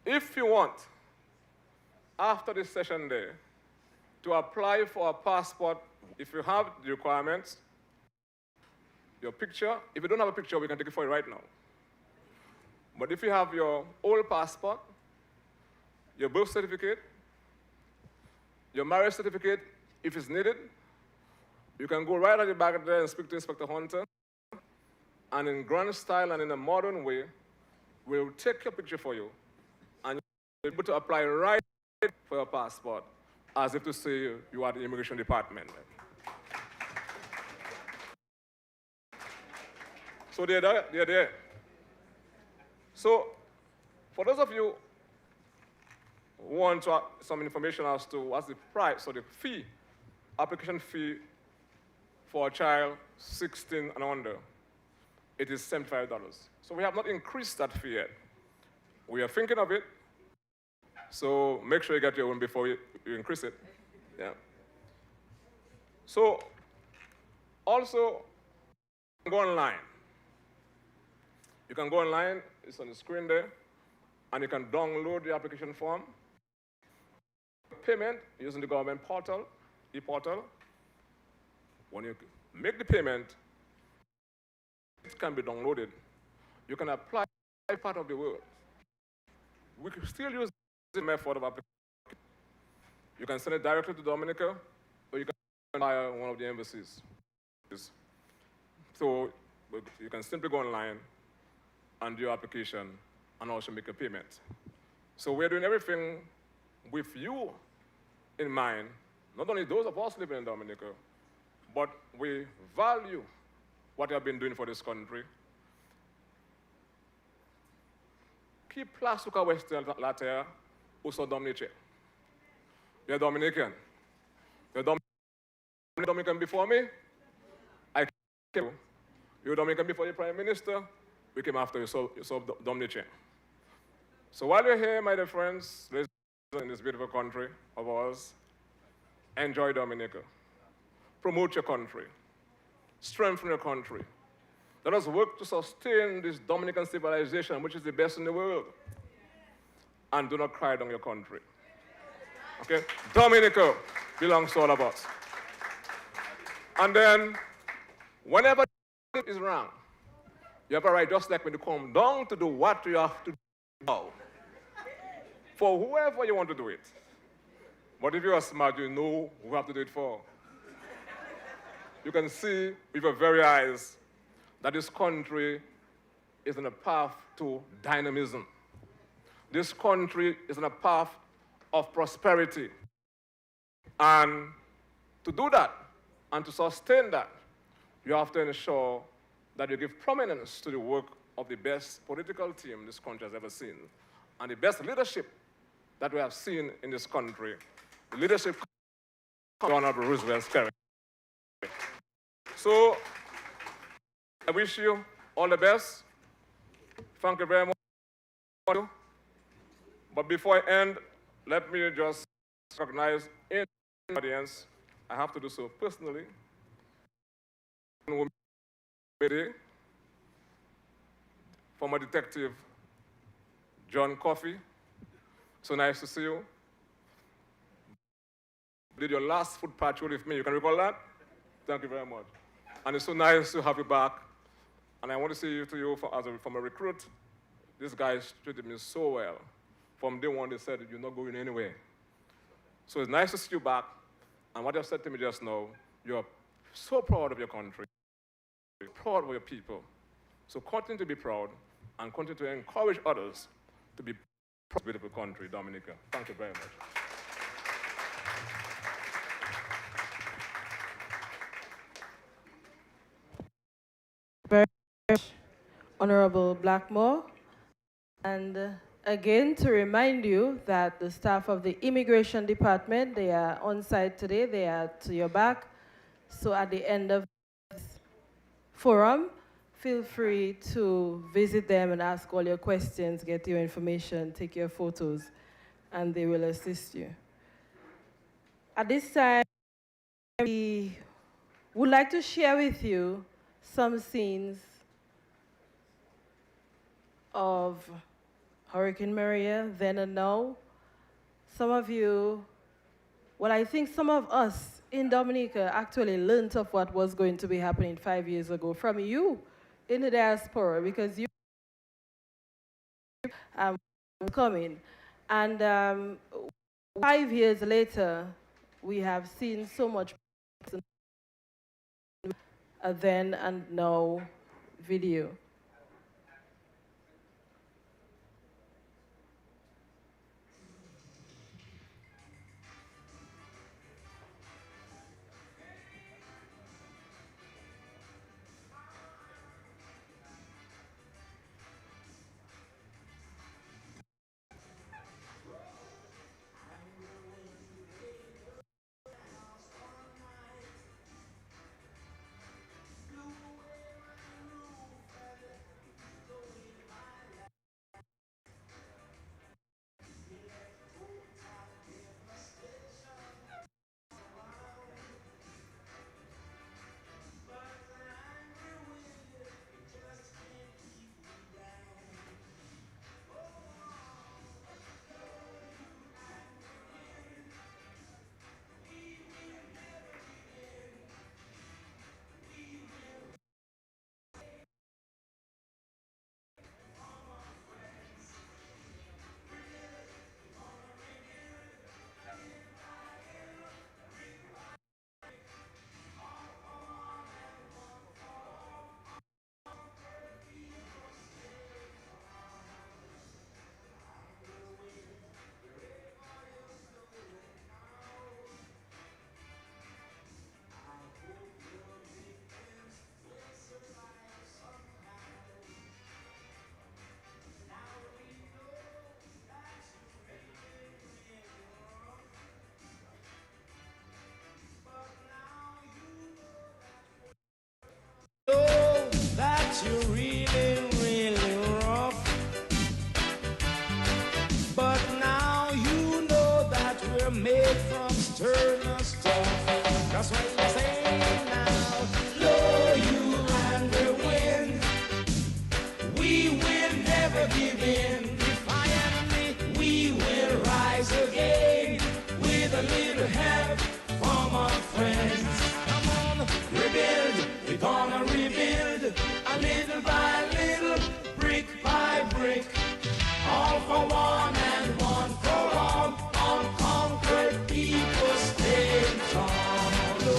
If you want, after this session day, to apply for a passport, if you have the requirements, your picture, if you don't have a picture, we can take it for you right now. But if you have your old passport, your birth certificate, your marriage certificate, if it's needed, you can go right at the back there and speak to Inspector Hunter, and in grand style and in a modern way, we'll take your picture for you, and you'll be able to apply right for your passport, as if to say you are at the immigration department. So they're there. So for those of you who want some information as to what's the price or the fee, application fee for a child 16 and under, it is $75. So we have not increased that fee yet. We are thinking of it, so make sure you get your own before you increase it. Yeah. So also, go online. You can go online, it's on the screen there, and you can download the application form. Payment using the government portal, e-portal. When you make the payment, it can be downloaded. You can apply any part of the world. We can still use the method of application. You can send it directly to Dominica, or you can via one of the embassies. So you can simply go online and do your application and also make a payment. So we're doing everything with you in mind, not only those of us living in Dominica, but we value what you have been doing for this country. Keep plasuka western later, also Dominican. You're Dominican. You're Dominican before me. I came you. You're Dominican before the Prime Minister. We came after you, so Dominican. So while you're here, my dear friends, in this beautiful country of ours, enjoy Dominica. Promote your country. Strengthen your country. Let us work to sustain this Dominican civilization, which is the best in the world. And do not cry down your country. Okay? Dominica belongs to all of us. And then, whenever it is wrong, you have a right, just like when you come down, to do what you have to do now. For whoever you want to do it. But if you are smart, you know who you have to do it for. You can see with your very eyes that this country is on a path to dynamism. This country is on a path of prosperity. And to do that, and to sustain that, you have to ensure that you give prominence to the work of the best political team this country has ever seen, and the best leadership that we have seen in this country, the leadership of Honorable Roosevelt's character. So, I wish you all the best. Thank you very much. But before I end, let me just recognize in the audience, I have to do so personally, former detective John Coffey. So nice to see you. Did your last foot patrol with me. You can recall that? Thank you very much. And it's so nice to have you back. And I want to say you from a recruit, these guys treated me so well. From day one, they said, you're not going anywhere. So it's nice to see you back. And what you said to me just now, you're so proud of your country, proud of your people. So continue to be proud and continue to encourage others to be proud of this beautiful country, Dominica. Thank you very much. Very much, Honorable Blackmore. And again, to remind you that the staff of the Immigration Department, they are on site today, they are to your back. So at the end of this forum, feel free to visit them and ask all your questions, get your information, take your photos, and they will assist you. At this time, we would like to share with you some scenes of Hurricane Maria, then and now. Some of you, well, I think some of us in Dominica actually learned of what was going to be happening 5 years ago from you in the diaspora, because you coming. And 5 years later, we have seen so much a then and now video. That you're really, really rough. But now you know that we're made from sterner stuff. That's what you're saying now. Blow you angry wind. We will never give in. Defiantly, we will rise again with a little help from our friends. Come on, rebuild. We're gonna rebuild a little by little, brick by brick. All for one and one for all. Unconquered people stay tall. Oh.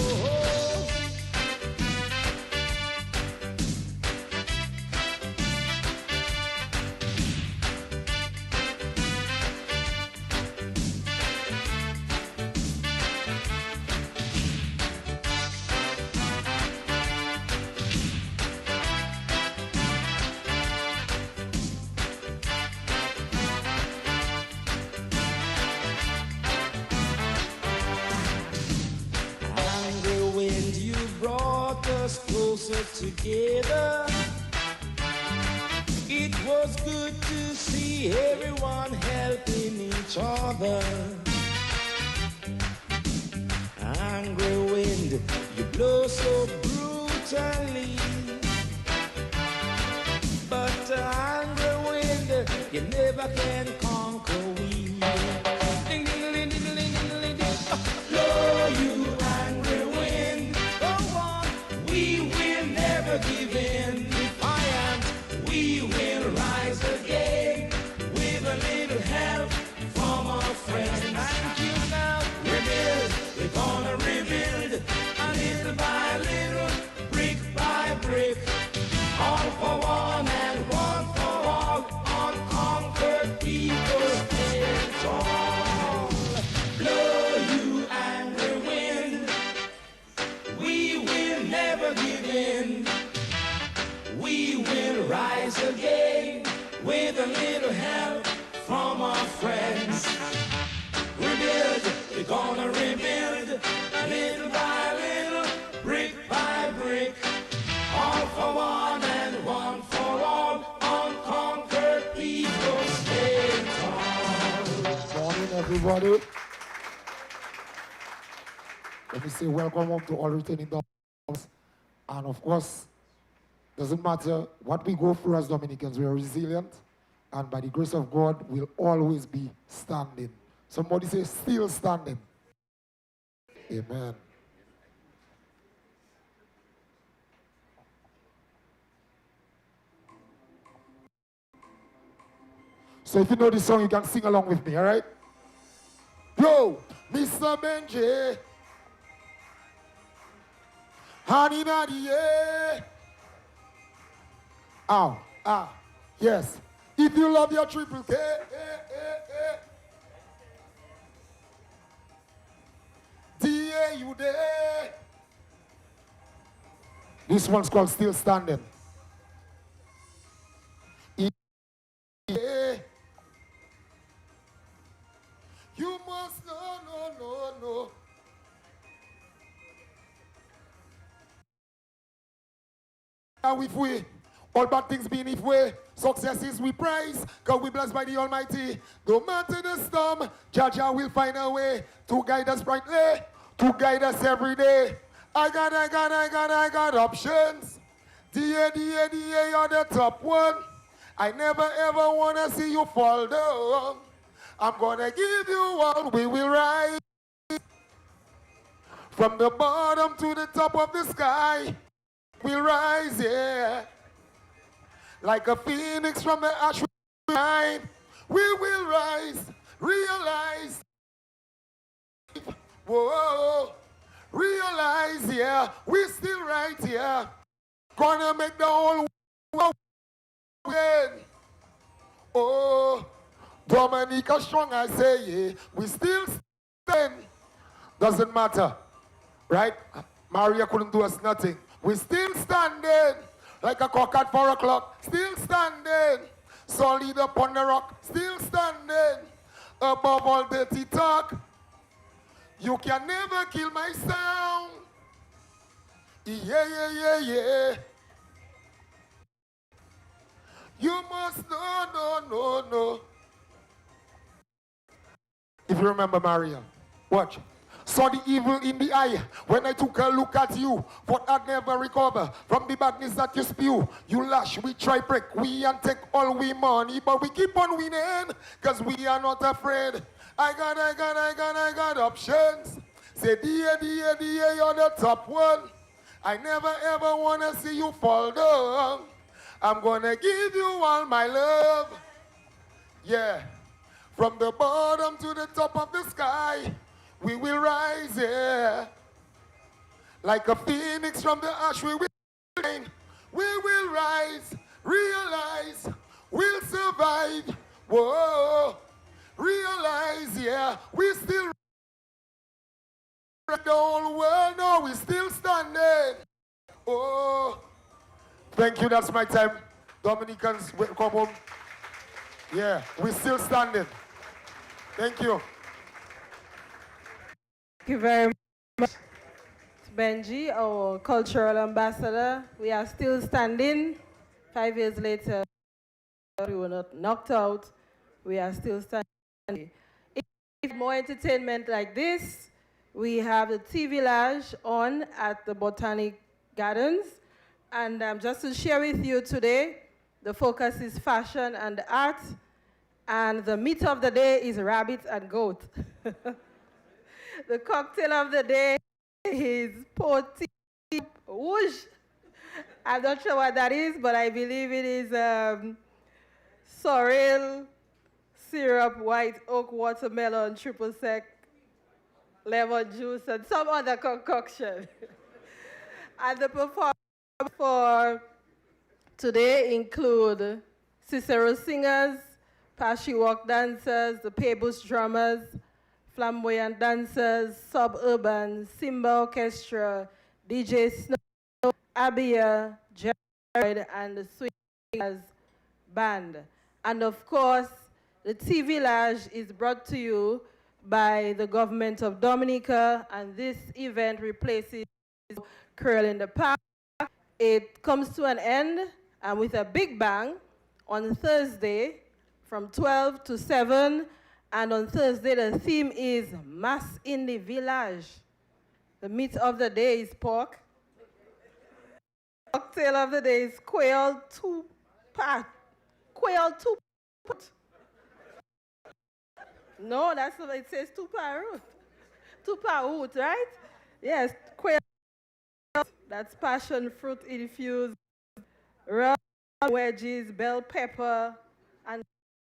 Angry wind, you brought us closer together. It was good to see everyone helping each other. Angry wind, you blow so brutally. But angry wind, you never can conquer we. Ding, ding, ding, ding, ding, ding, ding, ding. Blow you angry wind, go on. We will never give in. Defiant, we will rise again with a little help from our friends. Thank you now. Rebuild, we're gonna rebuild a little by little, brick by brick. All for one and one for all. Unconquered people stand tall. Blow you angry wind. We will never give in. We will rise again with a little help from our friends. Rebuild, we're gonna rebuild a little by little, brick by brick. All for one and one for all. Unconquered people stay tall. Morning, everybody. Let me say welcome home to all returning Dominicans. And of course, doesn't matter what we go through as Dominicans, we are resilient. And by the grace of God, we'll always be standing. Somebody say, still standing. Amen. So if you know this song, you can sing along with me, all right? Yo, Mr. Benji. Honey, Nadie. Yeah. Ow, yes. If you love your triple K, DA, you there. This one's called Still Standing. Yeah. You must know, no. Now if we, all bad things being if we, success is we praise, because we blessed by the Almighty. No matter the storm, Jaja will find a way to guide us brightly, to guide us every day. I got options. DA, you're the top one. I never ever want to see you fall down. I'm gonna give you all, we will rise. From the bottom to the top of the sky, we'll rise, yeah. Like a phoenix from the ash, we will rise, realize. Whoa, realize, yeah, we're still right here. Gonna make the whole world win. Oh, Dominica strong, I say, yeah, we still stand. Doesn't matter, right? Maria couldn't do us nothing. We still standing like a cock at 4 o'clock. Still standing, solid upon the rock. Still standing above all dirty talk. You can never kill my sound. Yeah. You must know, no. If you remember Maria, watch. Saw the evil in the eye when I took a look at you, but I'd never recover from the badness that you spew. You lash, we try break, we and take all we money, but we keep on winning, cause we are not afraid. I got options. Say, DA, you're the top one. I never ever wanna see you fall down. I'm gonna give you all my love. Yeah, from the bottom to the top of the sky, we will rise, yeah. Like a phoenix from the ash, we will shine. We will rise, realize, we'll survive. Whoa, realize, yeah, we still the whole world, no, we still standing. Oh, thank you, that's my time. Dominicans, welcome home. Yeah, we're still standing. Thank you. Thank you very much, Benji, our cultural ambassador. We are still standing. 5 years later, we were not knocked out. We are still standing. If more entertainment like this, we have the TV Village on at the Botanic Gardens. And just to share with you today, the focus is fashion and art. And the meat of the day is rabbit and goat. The cocktail of the day is Poti Rouge. I'm not sure what that is, but I believe it is sorrel, syrup, white oak, watermelon, triple sec, lemon juice, and some other concoction. And the performers for today include Cicero singers, Pashi walk dancers, the Pebus drummers, flamboyant dancers, suburban, Simba orchestra, DJ Snow, Abia, Jared, and the Swingers band. And of course, the TV Village is brought to you by the government of Dominica, and this event replaces Curl in the Park. It comes to an end and with a big bang on Thursday from 12 to 7. And on Thursday, the theme is Mass in the Village. The meat of the day is pork. Cocktail of the day is quail two-part. No, that's what it says, tupa root. Tupa root, right? Yes, quail. That's passion fruit infused, rum, wedges, bell pepper, and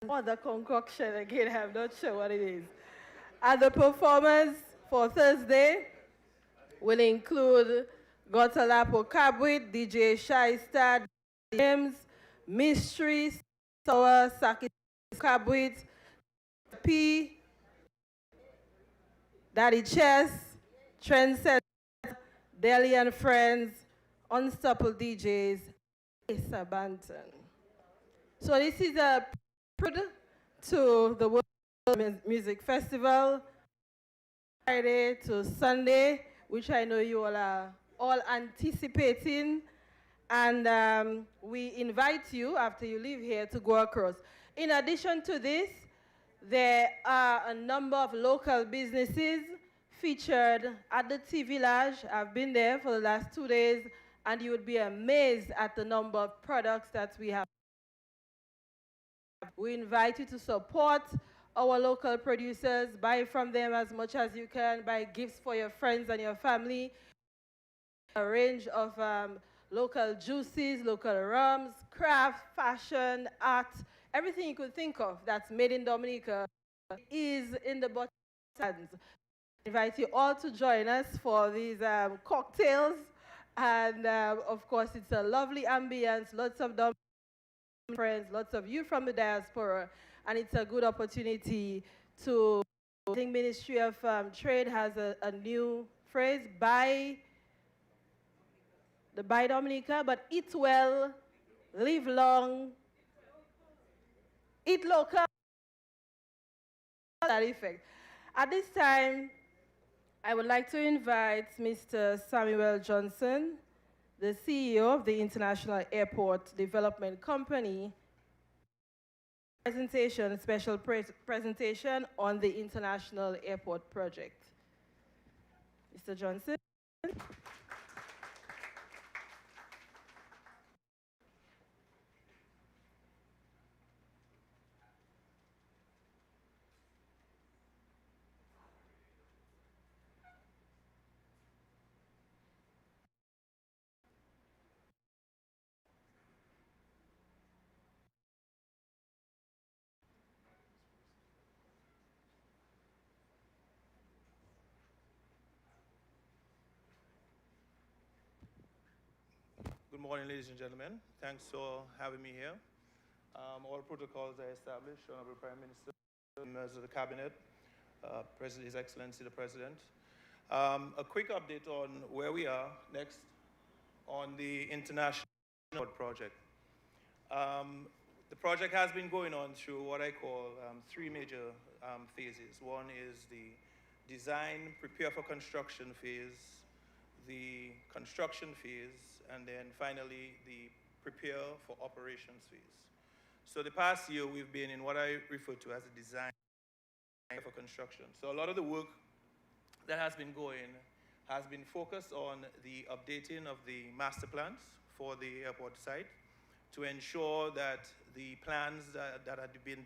other concoction. Again, I'm not sure what it is. And the performers for Thursday will include Gotalapo Cabwit, DJ Shysta, James, Mystery, Sour, Saki Cabwit, P, Daddy Chess, Trendset, Deli and Friends, Unstoppable DJs, Asa Banton. So this is a prelude to the World Music Festival, Friday to Sunday, which I know you all are all anticipating. And we invite you, after you leave here, to go across. In addition to this, there are a number of local businesses featured at the Tea Village. I've been there for the last 2 days, and you would be amazed at the number of products that we have. We invite you to support our local producers, buy from them as much as you can, buy gifts for your friends and your family, a range of local juices, local rums, craft, fashion, art, everything you could think of that's made in Dominica is in the bottom hands. I invite you all to join us for these cocktails. And of course, it's a lovely ambience, lots of Dominican friends, lots of you from the diaspora, and it's a good opportunity to, I think Ministry of Trade has a new phrase, buy Dominica, but eat well, live long, eat local, that effect. At this time, I would like to invite Mr. Samuel Johnson, the CEO of the International Airport Development Company, special presentation on the International Airport project. Mr. Johnson. Good morning, ladies and gentlemen. Thanks for having me here. All protocols are established, Honorable Prime Minister, members of the Cabinet, His Excellency the President. A quick update on where we are next on the International project. The project has been going on through what I call 3 major phases. One is the design, prepare for construction phase, the construction phase, and then finally the prepare for operations phase. So the past year we've been in what I refer to as a design for construction. So a lot of the work that has been going has been focused on the updating of the master plans for the airport site to ensure that the plans that had been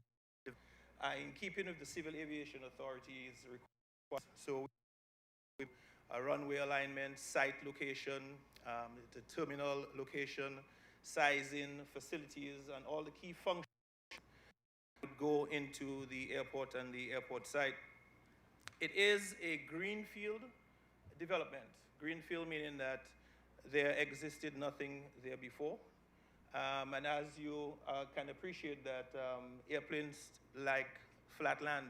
are in keeping with the Civil Aviation Authority's requirements. So runway alignment, site location, the terminal location, sizing, facilities, and all the key functions would go into the airport and the airport site. It is a greenfield development. Greenfield meaning that there existed nothing there before. And as you can appreciate that airplanes like flat land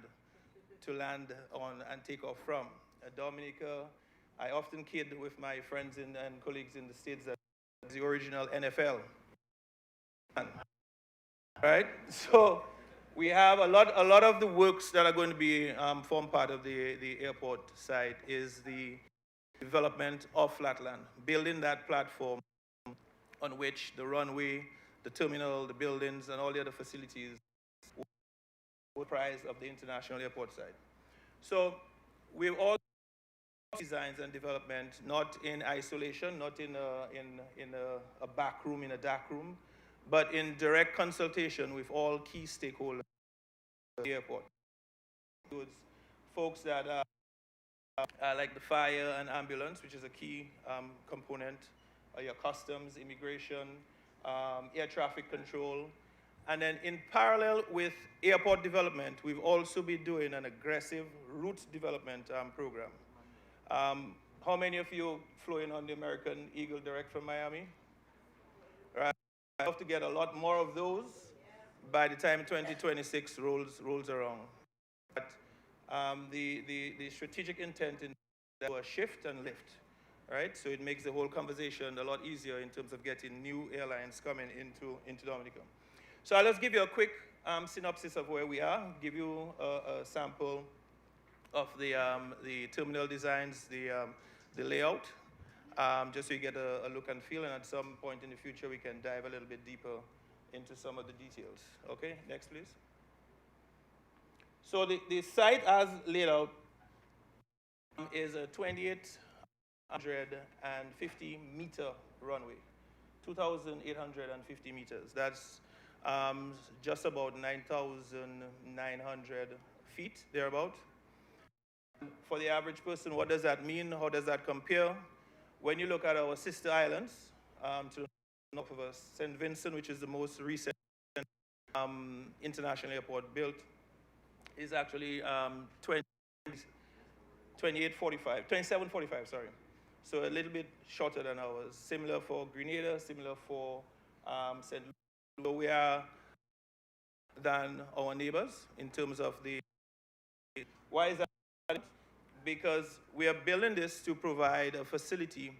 to land on and take off from. Dominica, I often kid with my friends and colleagues in the States that it's the original NFL. Right? So we have a lot of the works that are going to be form part of the airport site is the development of flatland, building that platform on which the runway, the terminal, the buildings, and all the other facilities will comprise of the international airport site. So we've all designs and development, not in isolation, not in a back room, in a dark room, but in direct consultation with all key stakeholders at the airport. Includes folks that like the fire and ambulance, which is a key component, your customs, immigration, air traffic control. And then in parallel with airport development, we've also been doing an aggressive route development program. How many of you flew in on the American Eagle direct from Miami? Right. I hope to get a lot more of those by the time 2026 rolls around. But the strategic intent in that was shift and lift, right? So it makes the whole conversation a lot easier in terms of getting new airlines coming into Dominica. So I'll just give you a quick synopsis of where we are, give you a sample of the terminal designs, the layout, just so you get a look and feel, and at some point in the future we can dive a little bit deeper into some of the details. Okay, next please. So the site as laid out is a 2,850 meter runway, 2,850 meters. That's just about 9,900 feet, thereabout. For the average person, what does that mean? How does that compare? When you look at our sister islands, to the north of us, St. Vincent, which is the most recent international airport built, is actually 2745, sorry. So a little bit shorter than ours. Similar for Grenada, similar for St. Louis. We are than our neighbors in terms of the. Why is that? Because we are building this to provide a facility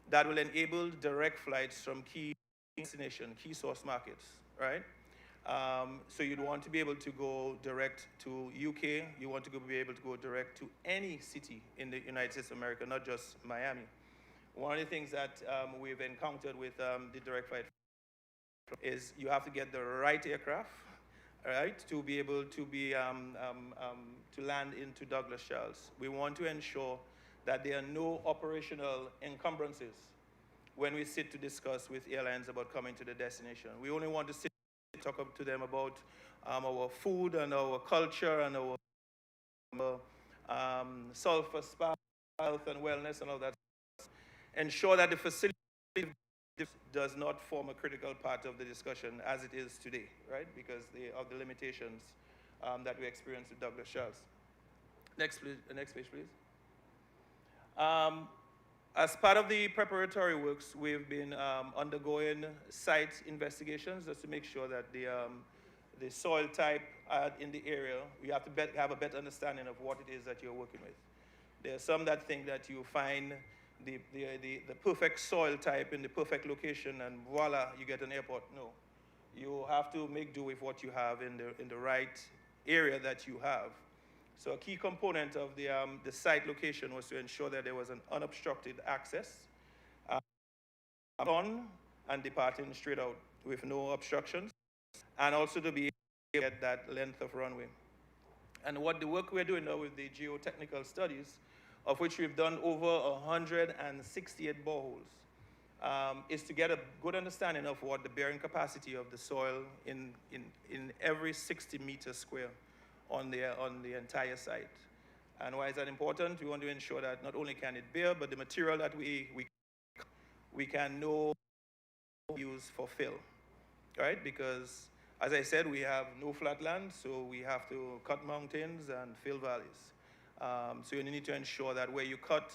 that will enable direct flights from key destination, key source markets, right? So you'd want to be able to go direct to UK. You want to be able to go direct to any city in the United States of America, not just Miami. One of the things that we've encountered with the direct flight is you have to get the right aircraft, right, to be able to be to land into Douglas Charles. We want to ensure that there are no operational encumbrances when we sit to discuss with airlines about coming to the destination. We only want to sit and talk to them about our food and our culture and our sulfur spa, health and wellness and all that. Ensure that the facility does not form a critical part of the discussion as it is today, right? Because of the limitations that we experience with Douglas Charles. Next page, please. As part of the preparatory works, we've been undergoing site investigations just to make sure that the soil type in the area, you have to have a better understanding of what it is that you're working with. There are some that think that you find the perfect soil type in the perfect location and voila, you get an airport. No, you have to make do with what you have in the right area that you have. So a key component of the site location was to ensure that there was an unobstructed access on and departing straight out with no obstructions, and also to be able to get that length of runway. And what the work we're doing now with the geotechnical studies, of which we've done over 168 boreholes, is to get a good understanding of what the bearing capacity of the soil in every 60 meters square on the entire site. And why is that important? We want to ensure that not only can it bear, but the material that we can know use for fill, right? Because as I said, we have no flat land, so we have to cut mountains and fill valleys. So you need to ensure that where you cut,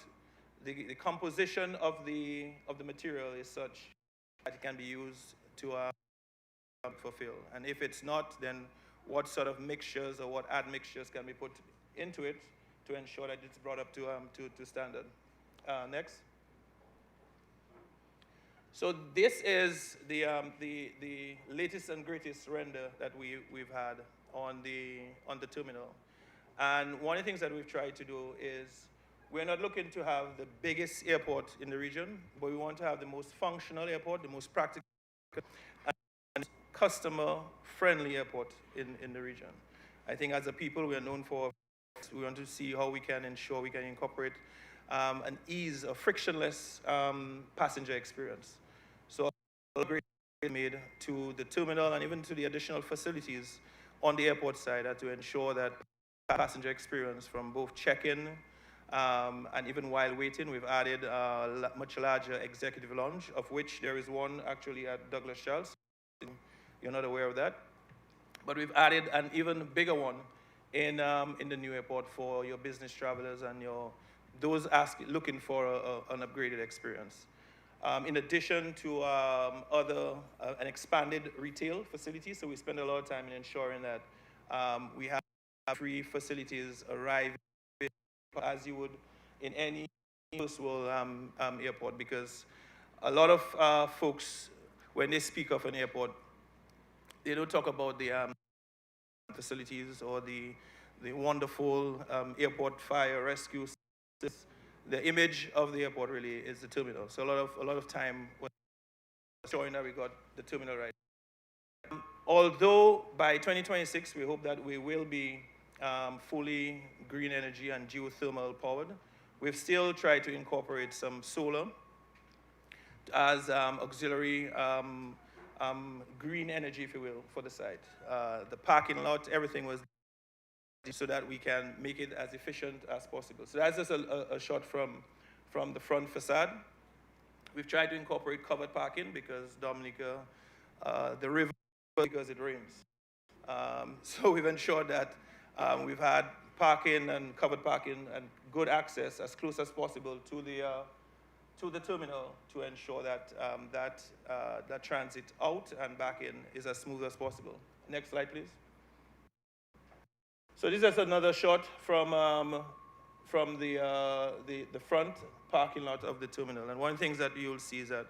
the composition of the material is such that it can be used to fulfill. And if it's not, then what sort of mixtures or what admixtures can be put into it to ensure that it's brought up to standard. Next. So this is the latest and greatest render that we've had on the terminal. And one of the things that we've tried to do is we're not looking to have the biggest airport in the region, but we want to have the most functional airport, the most practical and customer-friendly airport in the region. I think as a people, we are known for, we want to see how we can ensure we can incorporate an ease, a frictionless passenger experience. So a great made to the terminal and even to the additional facilities on the airport side to ensure that passenger experience from both check-in and even while waiting. We've added a much larger executive lounge, of which there is one actually at Douglas Charles. You're not aware of that. But we've added an even bigger one in the new airport for your business travelers and those looking for an upgraded experience. In addition to an expanded retail facility, so we spend a lot of time in ensuring that we have free facilities arrive as you would in any usual airport, because a lot of folks, when they speak of an airport, they don't talk about the facilities or the wonderful airport fire rescue systems. The image of the airport really is the terminal. So a lot of time was showing that we got the terminal right. Although by 2026 we hope that we will be fully green energy and geothermal powered, we've still tried to incorporate some solar as auxiliary green energy, if you will, for the site. The parking lot, everything was so that we can make it as efficient as possible. So that's just a shot from the front facade. We've tried to incorporate covered parking because Dominica, the river, because it rains. So we've ensured that we've had parking and covered parking and good access as close as possible to the terminal to ensure that that transit out and back in is as smooth as possible. Next slide, please. So this is another shot from the front parking lot of the terminal. And one of the things that you'll see is that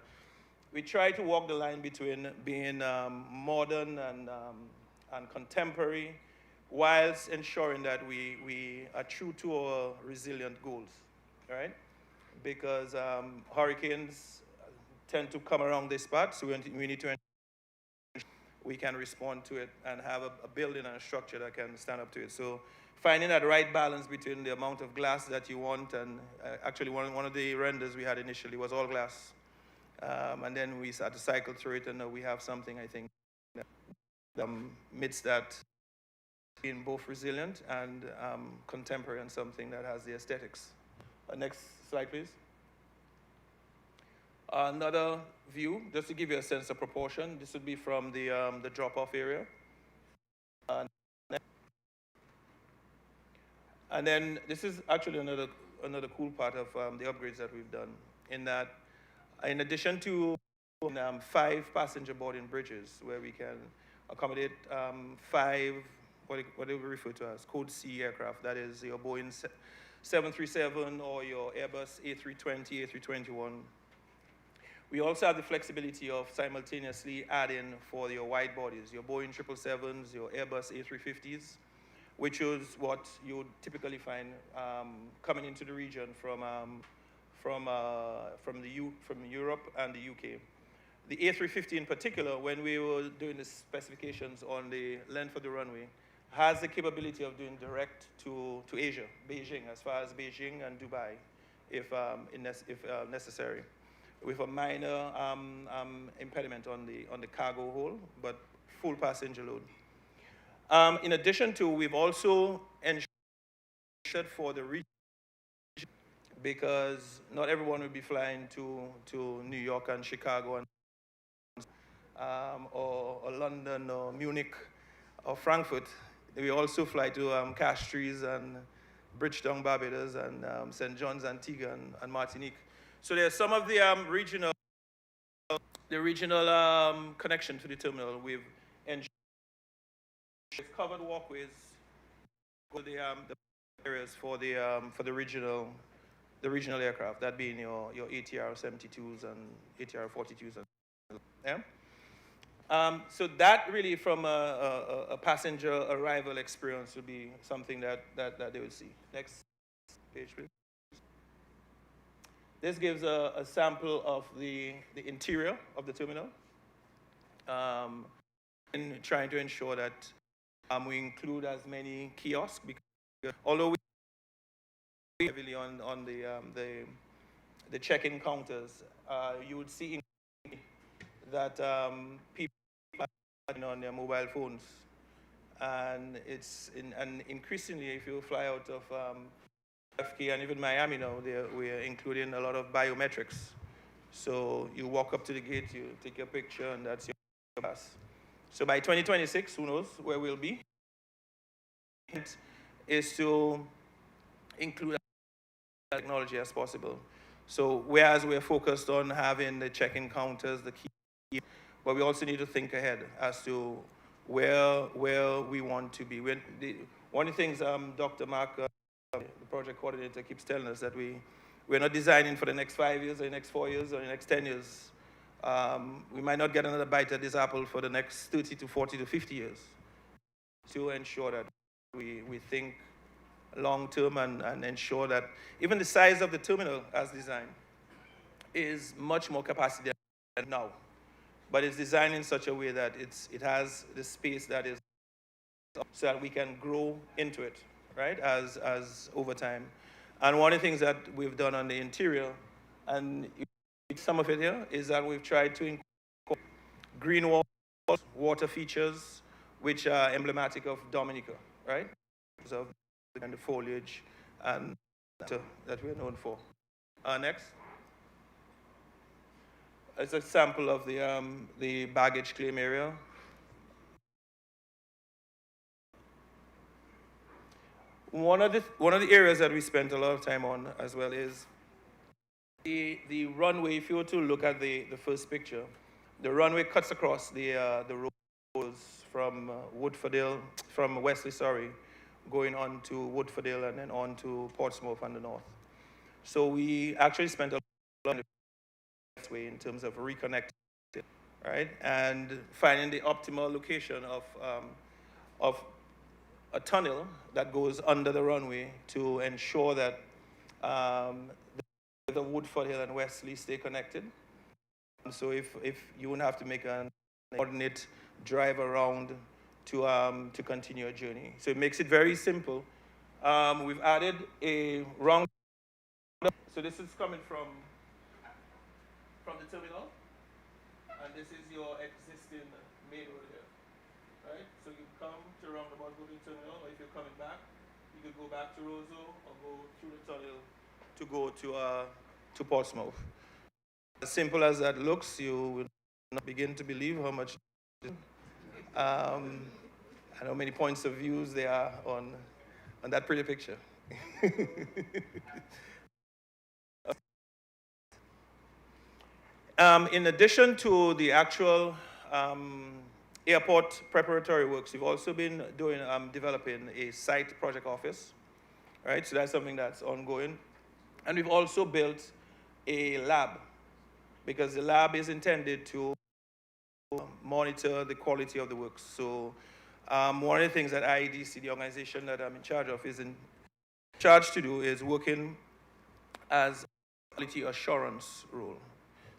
we try to walk the line between being modern and contemporary, whilst ensuring that we are true to our resilient goals, right? Because hurricanes tend to come around this spot, so we need to ensure we can respond to it and have a building and a structure that can stand up to it. So finding that right balance between the amount of glass that you want, and actually one of the renders we had initially was all glass. And then we started to cycle through it, and now we have something, I think, that amidst that being both resilient and contemporary, and something that has the aesthetics. Next slide, please. Another view, just to give you a sense of proportion. This would be from the drop-off area. And then this is actually another cool part of the upgrades that we've done, in that in addition to 5 passenger boarding bridges where we can accommodate 5, what do we refer to as Code C aircraft, that is your Boeing 737 or your Airbus A320, A321. We also have the flexibility of simultaneously adding for your wide bodies, your Boeing 777s, your Airbus A350s, which is what you would typically find coming into the region from Europe and the UK. The A350 in particular, when we were doing the specifications on the length of the runway, has the capability of doing direct to Asia, Beijing, as far as Beijing and Dubai, if necessary, with a minor impediment on the cargo hold, but full passenger load. In addition to, we've also ensured for the region, because not everyone will be flying to New York and Chicago and or London or Munich or Frankfurt. We also fly to Castries and Bridgetown, Barbados, and St. John's, Antigua, and Martinique. So there's some of the regional connection to the terminal. We've ensured covered walkways for the areas for the regional aircraft, that being your ATR 72s and ATR 42s. Yeah. So that really, from a passenger arrival experience, would be something that they would see. Next page, please. This gives a sample of the interior of the terminal, in trying to ensure that we include as many kiosks, because although we heavily on the check-in counters, you would see that people are on their mobile phones. And and increasingly, if you fly out of FK and even Miami now, we're including a lot of biometrics. So you walk up to the gate, you take your picture, and that's your pass. So by 2026, who knows where we'll be, is to include as technology as possible. So whereas we're focused on having the check-in counters, the key, but we also need to think ahead as to where we want to be. One of the things Dr. Mark, the project coordinator, keeps telling us that we're not designing for the next 5 years or the next 4 years or the next 10 years. We might not get another bite at this apple for the next 30 to 40 to 50 years to ensure that we think long term and ensure that even the size of the terminal as designed is much more capacity than now. But it's designed in such a way that it has the space that is so that we can grow into it, right, as over time. And one of the things that we've done on the interior, and some of it here, is that we've tried to incorporate green walls, water features, which are emblematic of Dominica, right? So, and the foliage and that we're known for. Next. It's a sample of the baggage claim area. One of the areas that we spent a lot of time on as well is the runway. If you were to look at the first picture, the runway cuts across the roads from from Wesley, going on to Woodfordale and then on to Portsmouth on the north. So we actually spent a lot of way in terms of reconnecting, right, and finding the optimal location of a tunnel that goes under the runway to ensure that the Woodford Hill and Wesley stay connected. And so if you wouldn't have to make an coordinate drive around to continue a journey. So it makes it very simple. We've added a round. So this is coming from the terminal, and this is your existing main road here, right? So you come to roundabout, go to the terminal, or if you're coming back, you could go back to Roseau or go through the tunnel to go to Portsmouth. As simple as that looks, you will not begin to believe how much and how many points of views there are on that pretty picture. In addition to the actual airport preparatory works, we've also been doing developing a site project office, right? So that's something that's ongoing. And we've also built a lab, because the lab is intended to monitor the quality of the works. So one of the things that IEDC, the organization that I'm in charge of, is in charge to do is working as a quality assurance role.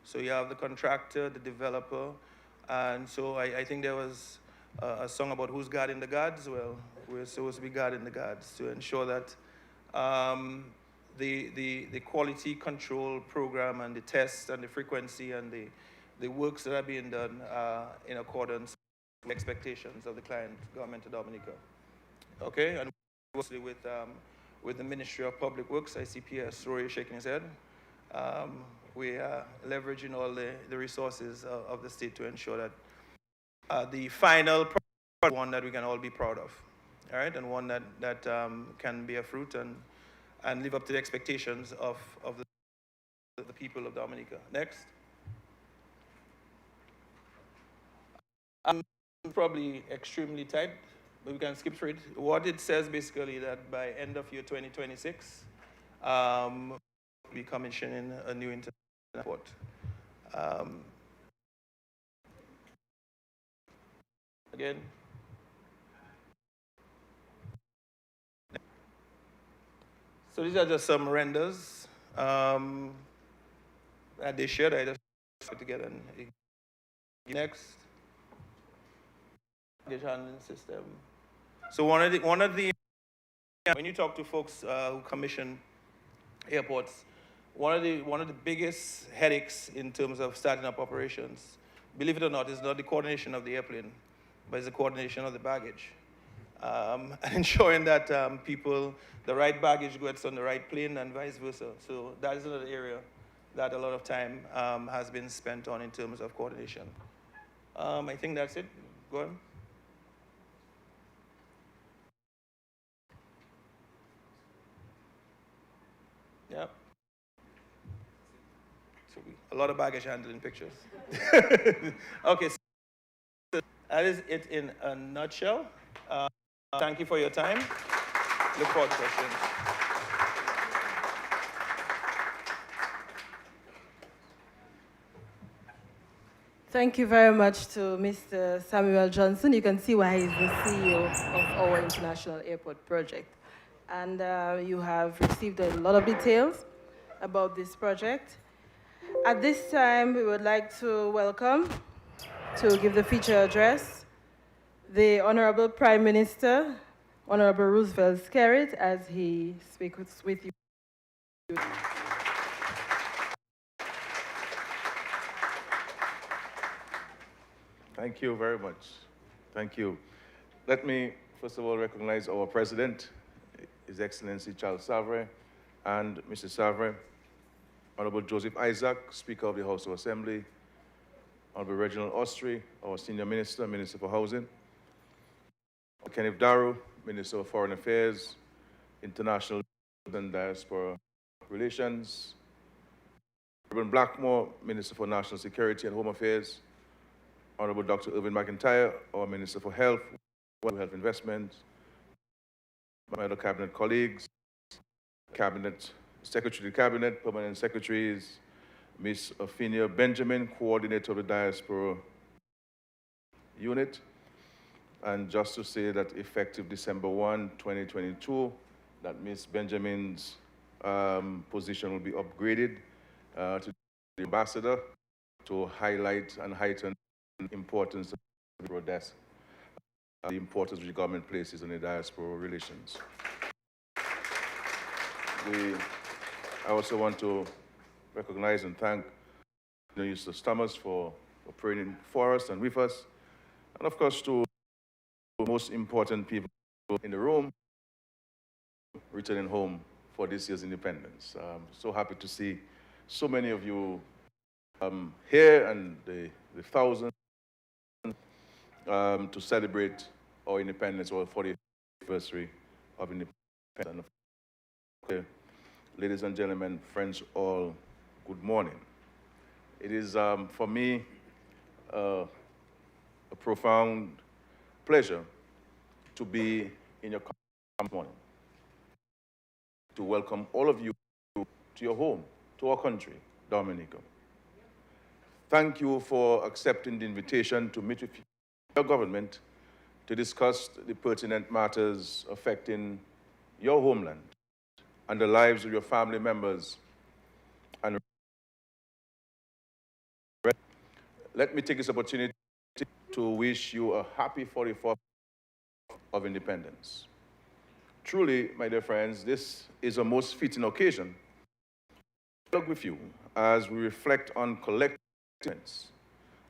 So you have the contractor, the developer, and so I think there was a song about who's guarding the guards. Well, we're supposed to be guarding the guards to ensure that the quality control program and the tests and the frequency and the works that are being done are in accordance with expectations of the client, Government of Dominica. Okay, and mostly with the Ministry of Public Works. I see PS Roy shaking his head. We are leveraging all the resources of the state to ensure that the final product is one that we can all be proud of, all right, and one that can bear fruit and live up to the expectations of the people of Dominica. Next. I'm probably extremely tight, but we can skip through it. What it says basically that by end of year 2026, we'll be commissioning a new international airport. Again. So these are just some renders that they shared. I just put together. And next. Baggage handling system. So one of the when you talk to folks who commission airports, one of the biggest headaches in terms of starting up operations believe it or not, it's not the coordination of the airplane, but it's the coordination of the baggage. And ensuring that the right baggage gets on the right plane and vice versa. So that is another area that a lot of time has been spent on in terms of coordination. I think that's it. Go on. Yeah. So a lot of baggage handling pictures. Okay, so that is it in a nutshell. Thank you for your time. Look forward to questions. Thank you very much to Mr. Samuel Johnson. You can see why he's the CEO of our International Airport project. And you have received a lot of details about this project. At this time, we would like to welcome, to give the feature address, the Honorable Prime Minister, Honorable Roosevelt Skerrit, as he speaks with you. Thank you very much. Thank you. Let me, first of all, recognize our President, His Excellency Charles Savre, and Mr. Savre, Honorable Joseph Isaac, Speaker of the House of Assembly, Honorable Reginald Ostry, our Senior Minister, Minister for Housing, Kenneth Darrow, Minister of Foreign Affairs, International and Diaspora Relations, Urban Blackmore, Minister for National Security and Home Affairs, Honorable Dr. Irvin McIntyre, our Minister for Health, Health Investment, my other Cabinet colleagues, Cabinet, Secretary of the Cabinet, Permanent Secretaries, Ms. Ophelia Benjamin, Coordinator of the Diaspora Unit, and just to say that effective December 1, 2022, that Ms. Benjamin's position will be upgraded to the Ambassador to highlight and heighten the importance of the Bureau desk, the importance which the government places on the diaspora relations. I also want to recognize and thank Mr. Stammers for praying for us and with us, and of course to the most important people in the room returning home for this year's independence. I'm so happy to see so many of you here and the thousands to celebrate our independence, our 40th anniversary of independence. Okay. Ladies and gentlemen, friends all, good morning. It is for me a profound pleasure to be in your country this morning, to welcome all of you to your home, to our country, Dominica. Thank you for accepting the invitation to meet with your government to discuss the pertinent matters affecting your homeland and the lives of your family members. And let me take this opportunity to wish you a happy 44th of independence. Truly, my dear friends, this is a most fitting occasion to talk with you as we reflect on collective events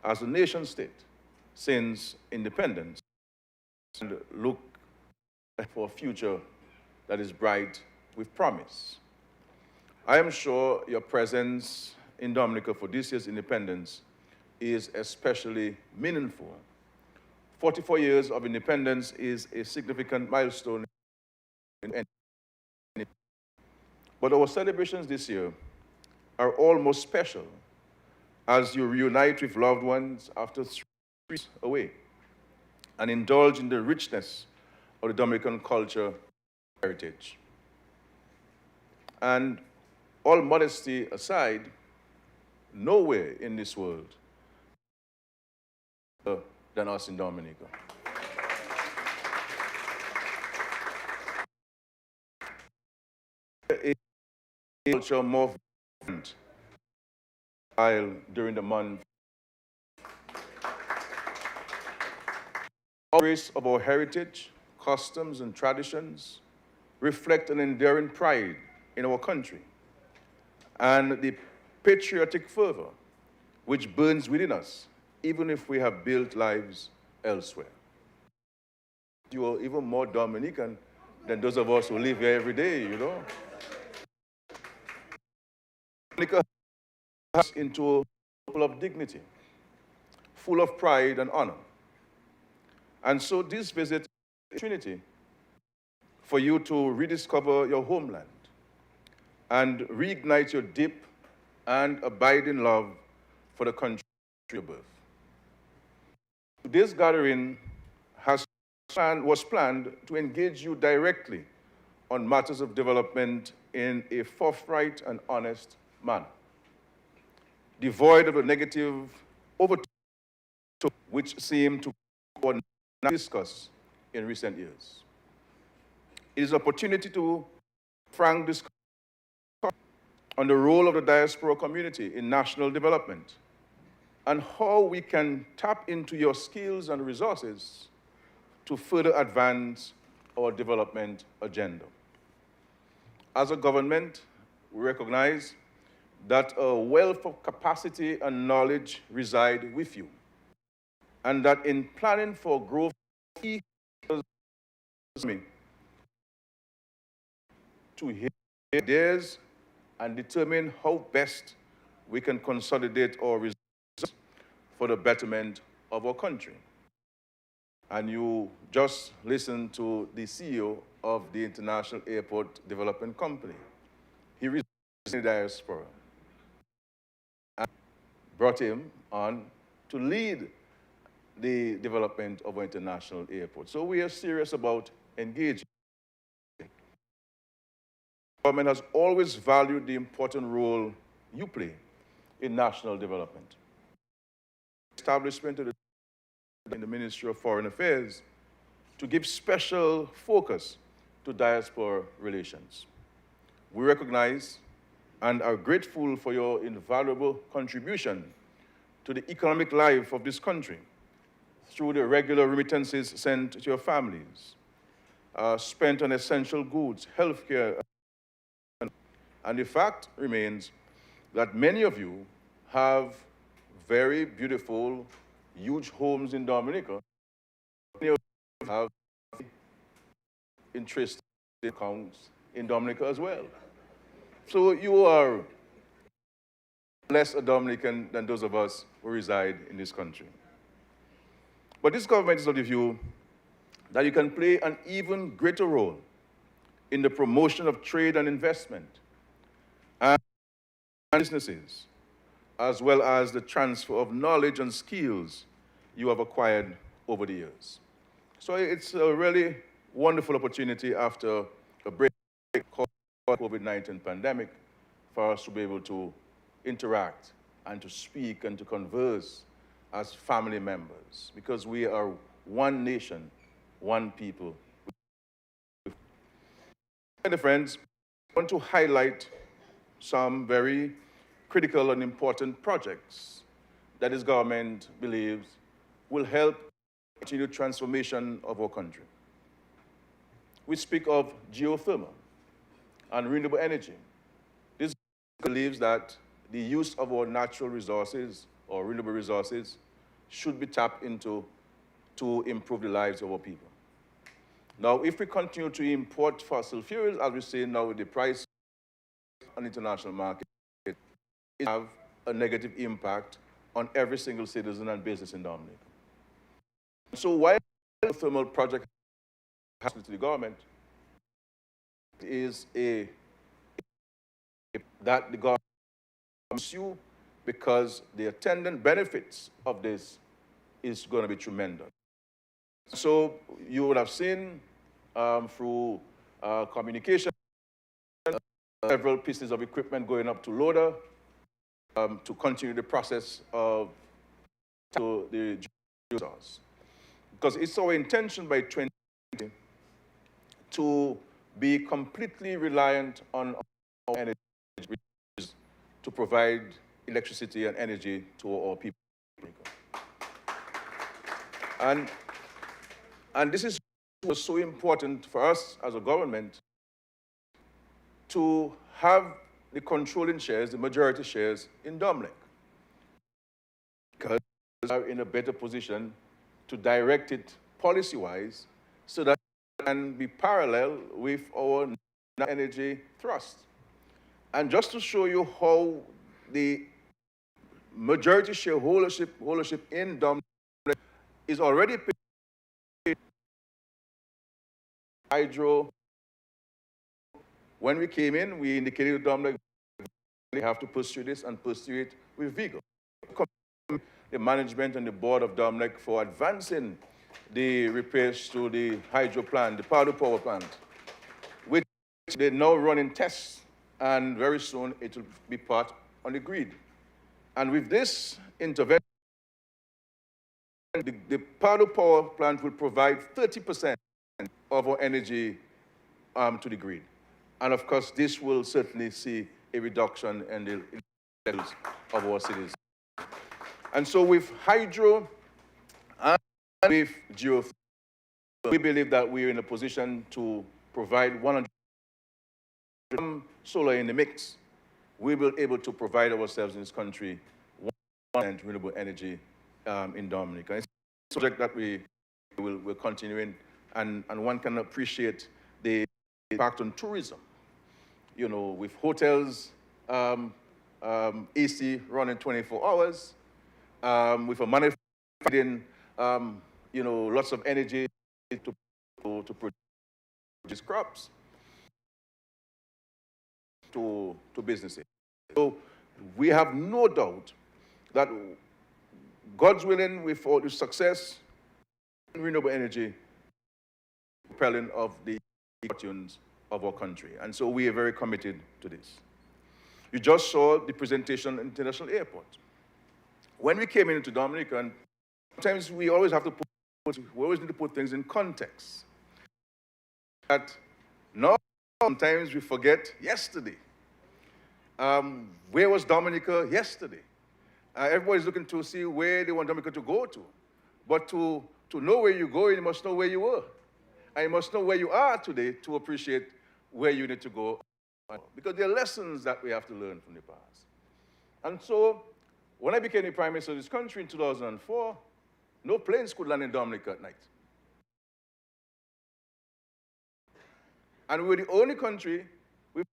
as a nation state since independence and look for a future that is bright with promise. I am sure your presence in Dominica for this year's independence is especially meaningful. 44 years of independence is a significant milestone. But our celebrations this year are almost special as you reunite with loved ones after 3 years away and indulge in the richness of the Dominican culture heritage. And all modesty aside, nowhere in this world than us in Dominica. A culture more vibrant during the month. The embrace of our heritage, customs, and traditions reflect an enduring pride in our country and the patriotic fervor which burns within us even if we have built lives elsewhere. You are even more Dominican than those of us who live here every day, you know. Dominica has into a people of dignity, full of pride and honor. And so this visit is an opportunity for you to rediscover your homeland and reignite your deep and abiding love for the country of your birth. Today's gathering was planned to engage you directly on matters of development in a forthright and honest manner, devoid of the negative overtones which seem to discuss in recent years. It is an opportunity to frank discussion on the role of the diaspora community in national development and how we can tap into your skills and resources to further advance our development agenda. As a government, we recognize that a wealth of capacity and knowledge reside with you, and that in planning for growth, to hear ideas and determine how best we can consolidate our resources for the betterment of our country. And you just listened to the CEO of the International Airport Development Company. He resides in the diaspora and brought him on to lead the development of our international airport. So we are serious about engaging. The government has always valued the important role you play in national development. Establishment of in the Ministry of Foreign Affairs to give special focus to diaspora relations. We recognize and are grateful for your invaluable contribution to the economic life of this country through the regular remittances sent to your families, spent on essential goods, healthcare, and the fact remains that many of you have very beautiful, huge homes in Dominica. Many of you have interesting accounts in Dominica as well. So you are less a Dominican than those of us who reside in this country. But this government is of the view that you can play an even greater role in the promotion of trade and investment and businesses, as well as the transfer of knowledge and skills you have acquired over the years. So it's a really wonderful opportunity after a break caused by the COVID-19 pandemic for us to be able to interact and to speak and to converse as family members, because we are one nation, one people. And friends, I want to highlight some very critical and important projects that this government believes will help continue transformation of our country. We speak of geothermal and renewable energy. This believes that the use of our natural resources or renewable resources should be tapped into to improve the lives of our people. Now, if we continue to import fossil fuels, as we say now with the price on the international market, it have a negative impact on every single citizen and business in Dominica. So while the thermal project has to the government, it is that the government pursue, because the attendant benefits of this is going to be tremendous. So you would have seen through communication, several pieces of equipment going up to Loader to continue the process of the resource. Because it's our intention by 2020 to be completely reliant on our energy to provide electricity and energy to our people. And this is so important for us as a government to have the controlling shares, the majority shares in Dominic. Because are in a better position to direct it policy-wise so that it can be parallel with our energy thrust. And just to show you how the majority shareholdership in Dom is already paid hydro. When we came in, we indicated to Dom we have to pursue this and pursue it with vigor. The management and the board of Domlec for advancing the repairs to the hydro plant, the powder power plant, which they're now running tests, and very soon it will be part on the grid. And with this intervention, the powder power plant will provide 30% of our energy to the grid. And of course, this will certainly see a reduction in the levels of our cities. And so with hydro and with geothermal, we believe that we're in a position to provide 100 solar in the mix. We will be able to provide ourselves in this country 100% renewable energy in Dominica. It's a project that we're continuing, and one can appreciate the impact on tourism. You know, with hotels, AC running 24 hours, with a manufacturing, you know, lots of energy to produce crops to businesses. So we have no doubt that God's willing, with all the success in renewable energy, propelling of the fortunes of our country. And so we are very committed to this. You just saw the presentation at International Airport. When we came into Dominica, and sometimes we always have to we always need to put things in context. That now sometimes we forget yesterday. Where was Dominica yesterday? Everybody's looking to see where they want Dominica to go to. But to know where you're going, you must know where you were. And you must know where you are today to appreciate where you need to go. Because there are lessons that we have to learn from the past. And so, when I became the Prime Minister of this country in 2004, no planes could land in Dominica at night. And we were the only country with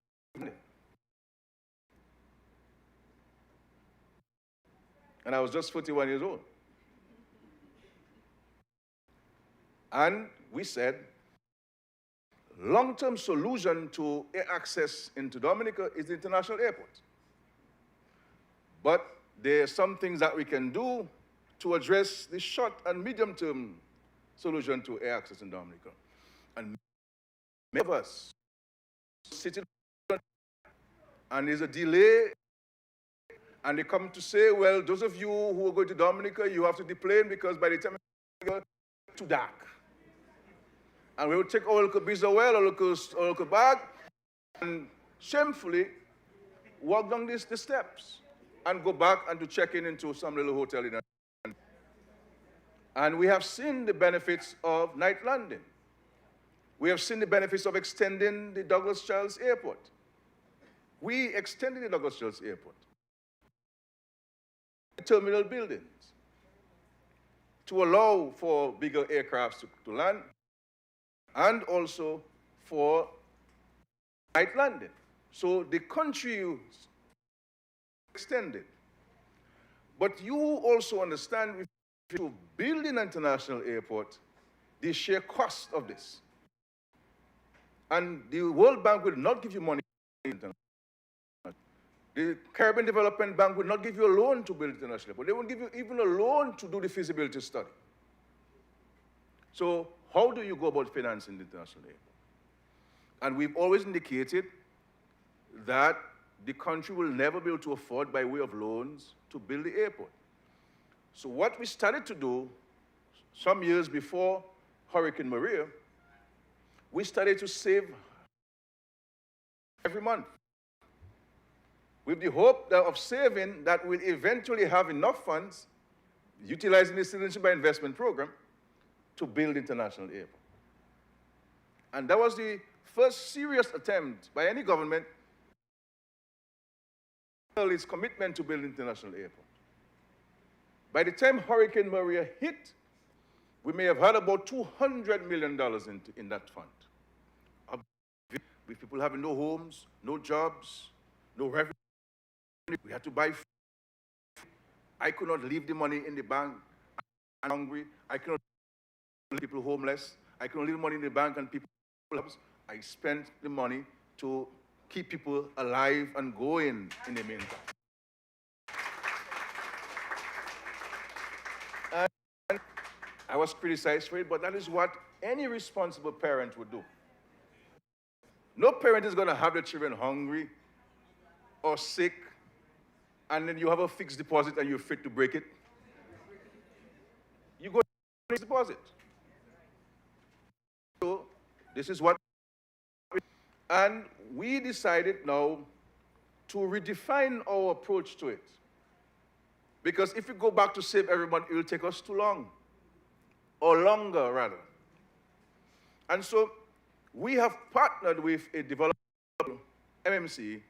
and I was just 41 years old. And we said, long-term solution to air access into Dominica is the international airport. But there are some things that we can do to address the short and medium-term solution to air access in Dominica. And many of us sitting and there's a delay, and they come to say, well, those of you who are going to Dominica, you have to deplane because by the time it's too dark. And we will take our little visa well, our little bag, and shamefully walk down the steps and go back and to check in into some little hotel in. And we have seen the benefits of night landing. We have seen the benefits of extending the Douglas Childs Airport. We extended the Douglas Childs Airport. Terminal buildings to allow for bigger aircrafts to land, and also for night landing. So the country extended. But you also understand, if you build an international airport, the sheer cost of this. And the World Bank will not give you money. The Caribbean Development Bank will not give you a loan to build international airport. They won't give you even a loan to do the feasibility study. So how do you go about financing the international airport? And we've always indicated that the country will never be able to afford, by way of loans, to build the airport. So what we started to do some years before Hurricane Maria, we started to save every month, with the hope of saving that we'll eventually have enough funds, utilizing the Citizenship by Investment Program, to build international airport. And that was the first serious attempt by any government its commitment to build international airport. By the time Hurricane Maria hit, we may have had about $200 million in that fund. With people having no homes, no jobs, no revenue, we had to buy food. I could not leave the money in the bank. I'm hungry. I cannot leave people homeless. I cannot leave money in the bank and people. I spent the money to keep people alive and going in the meantime. And I was criticized for it, but that is what any responsible parent would do. No parent is going to have their children hungry or sick, and then you have a fixed deposit and you're fit to break it. You go to fixed deposit. So this is what, and we decided now to redefine our approach to it. Because if we go back to save everyone, it will take us too long, or longer rather. And so we have partnered with a developer, MMC,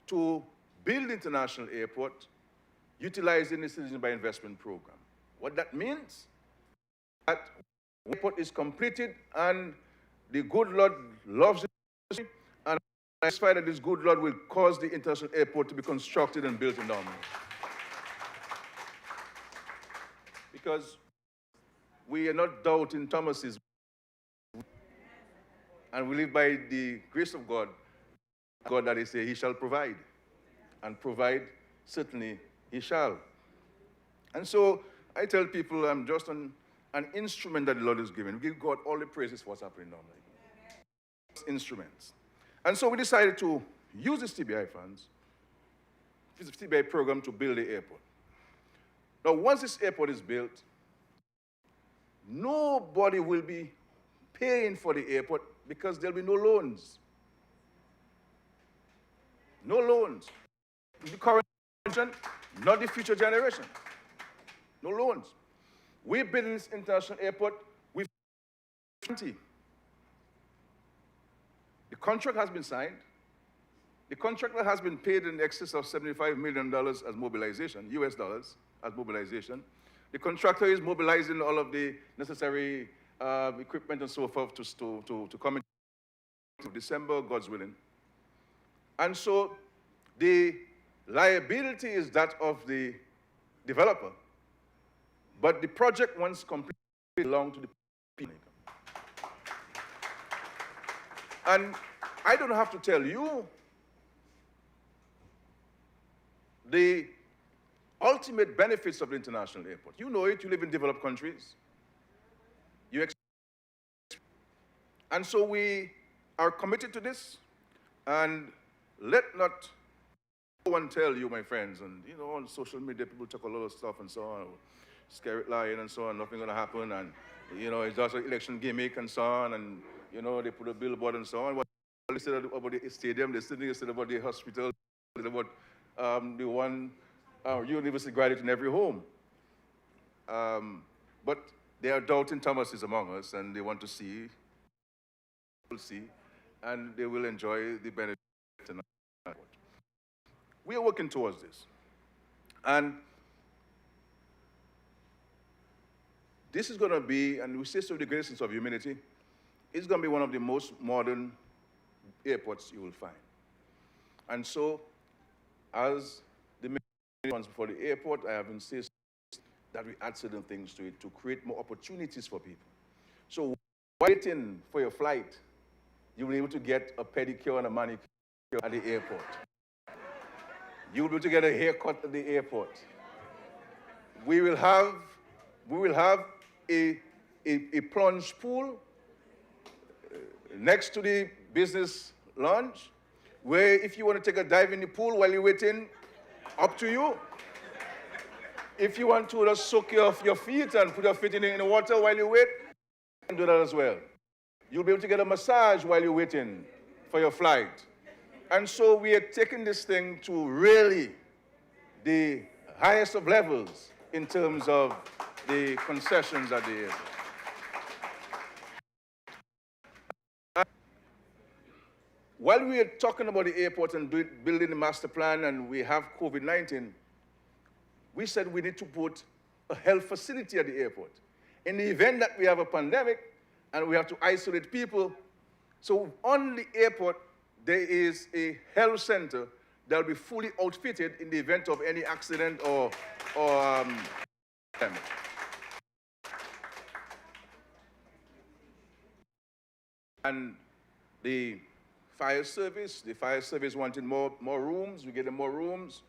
to build international airport utilizing the Citizen by Investment program. What that means, that the airport is completed and the good Lord loves it, and I'm satisfied that this good Lord will cause the international airport to be constructed and built in Normandy. Because we are not doubting Thomas's, and we live by the grace of God, God that he say he shall provide, and provide certainly he shall. And so I tell people I'm just an instrument that the Lord is given. We give God all the praises for what's happening normally. Instruments. And so we decided to use the TBI funds, this TBI program, to build the airport. Now, once this airport is built, nobody will be paying for the airport because there'll be no loans. No loans. The current generation, not the future generation. No loans. We're building this international airport with 20. The contract has been signed. The contractor has been paid in excess of $75 million as mobilization, US dollars, as mobilization. The contractor is mobilizing all of the necessary equipment and so forth to come in December, God's willing. And so the liability is that of the developer, but the project, once completed, belongs to the people. And I don't have to tell you the ultimate benefits of the international airport. You know it, you live in developed countries. And so we are committed to this, and let not one tell you, my friends, and you know, on social media people talk a lot of stuff and so on, scary lying and so on, nothing gonna happen, and you know, it's just an election gimmick and so on, and you know, they put a billboard and so on. What they said about the stadium, they said about the hospital, they said about the one university graduate in every home. But there are doubting Thomases among us, and they want to see, and they will enjoy the benefit. We are working towards this. And this is going to be, and we say so with the greatest sense of humility, it's going to be one of the most modern airports you will find. And so, as the minister for the airport, I have insisted that we add certain things to it to create more opportunities for people. So, waiting for your flight, you'll be able to get a pedicure and a manicure at the airport. You'll be able to get a haircut at the airport. We will have a plunge pool next to the business lounge, where if you want to take a dive in the pool while you're waiting, up to you. If you want to just soak your feet and put your feet in the water while you wait, you can do that as well. You'll be able to get a massage while you're waiting for your flight. And so we are taking this thing to really the highest of levels in terms of the concessions at the airport. While we are talking about the airport and building the master plan and we have COVID-19, we said we need to put a health facility at the airport. In the event that we have a pandemic and we have to isolate people, so on the airport, there is a health center that will be fully outfitted in the event of any accident or pandemic. And the fire service wanted more rooms. We get them more rooms.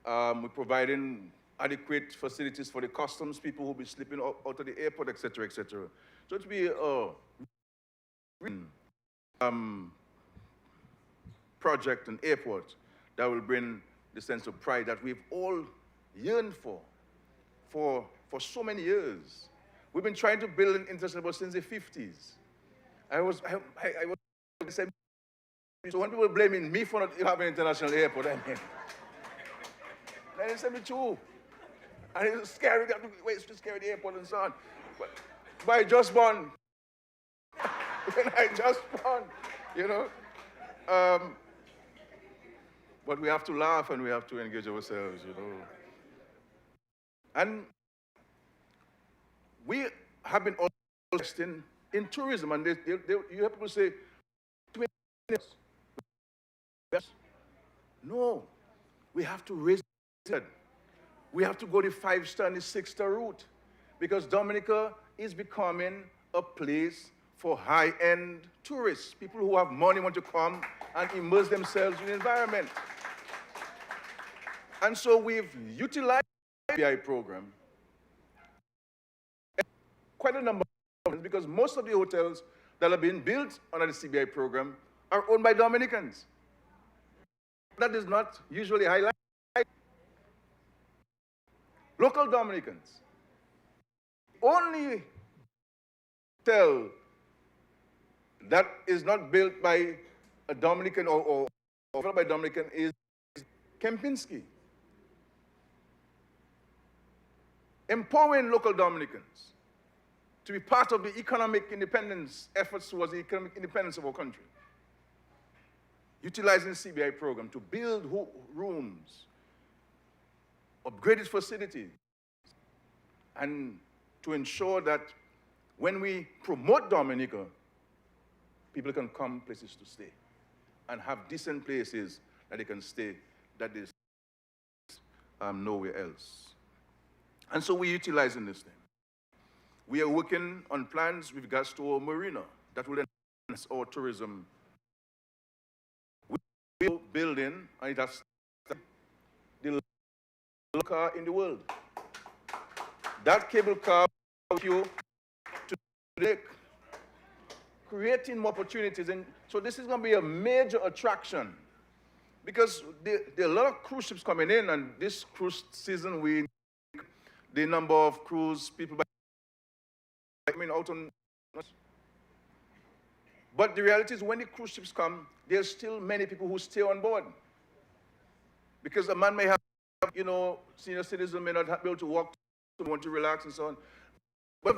We're providing adequate facilities for the customs people who will be sleeping out of the airport, et cetera, et cetera. So it'll be a project, an airport, that will bring the sense of pride that we've all yearned for so many years. We've been trying to build an international airport since the 50s. So when people are blaming me for not having an international airport, I mean, then they send me too. And it's scary, it's to scary the airport and so on. But I just born. When I just born, you know. But we have to laugh and we have to engage ourselves, you know. And we have been investing in tourism, and you have people say, no, we have to raise it. We have to go the 5-star and the 6-star route, because Dominica is becoming a place for high-end tourists, people who have money want to come and immerse themselves in the environment. And so we've utilized the CBI program quite a number of times, because most of the hotels that are being built under the CBI program are owned by Dominicans. That is not usually highlighted. Local Dominicans. Only hotel that is not built by a Dominican or built by Dominican is Kempinski. Empowering local Dominicans to be part of the economic independence efforts towards the economic independence of our country. Utilizing the CBI program to build rooms, upgraded facilities, and to ensure that when we promote Dominica, people can come places to stay and have decent places that they can stay that is nowhere else. And so we're utilizing this thing. We are working on plans with regards to our marina that will enhance our tourism. We're building, and it has the largest car in the world. That cable car will take you to the lake, creating more opportunities. And so this is going to be a major attraction, because there are a lot of cruise ships coming in, and this cruise season we the number of cruise people out on. But the reality is, when the cruise ships come, there's still many people who stay on board, because a man may have, senior citizen may not be able to walk, want to relax and so on. But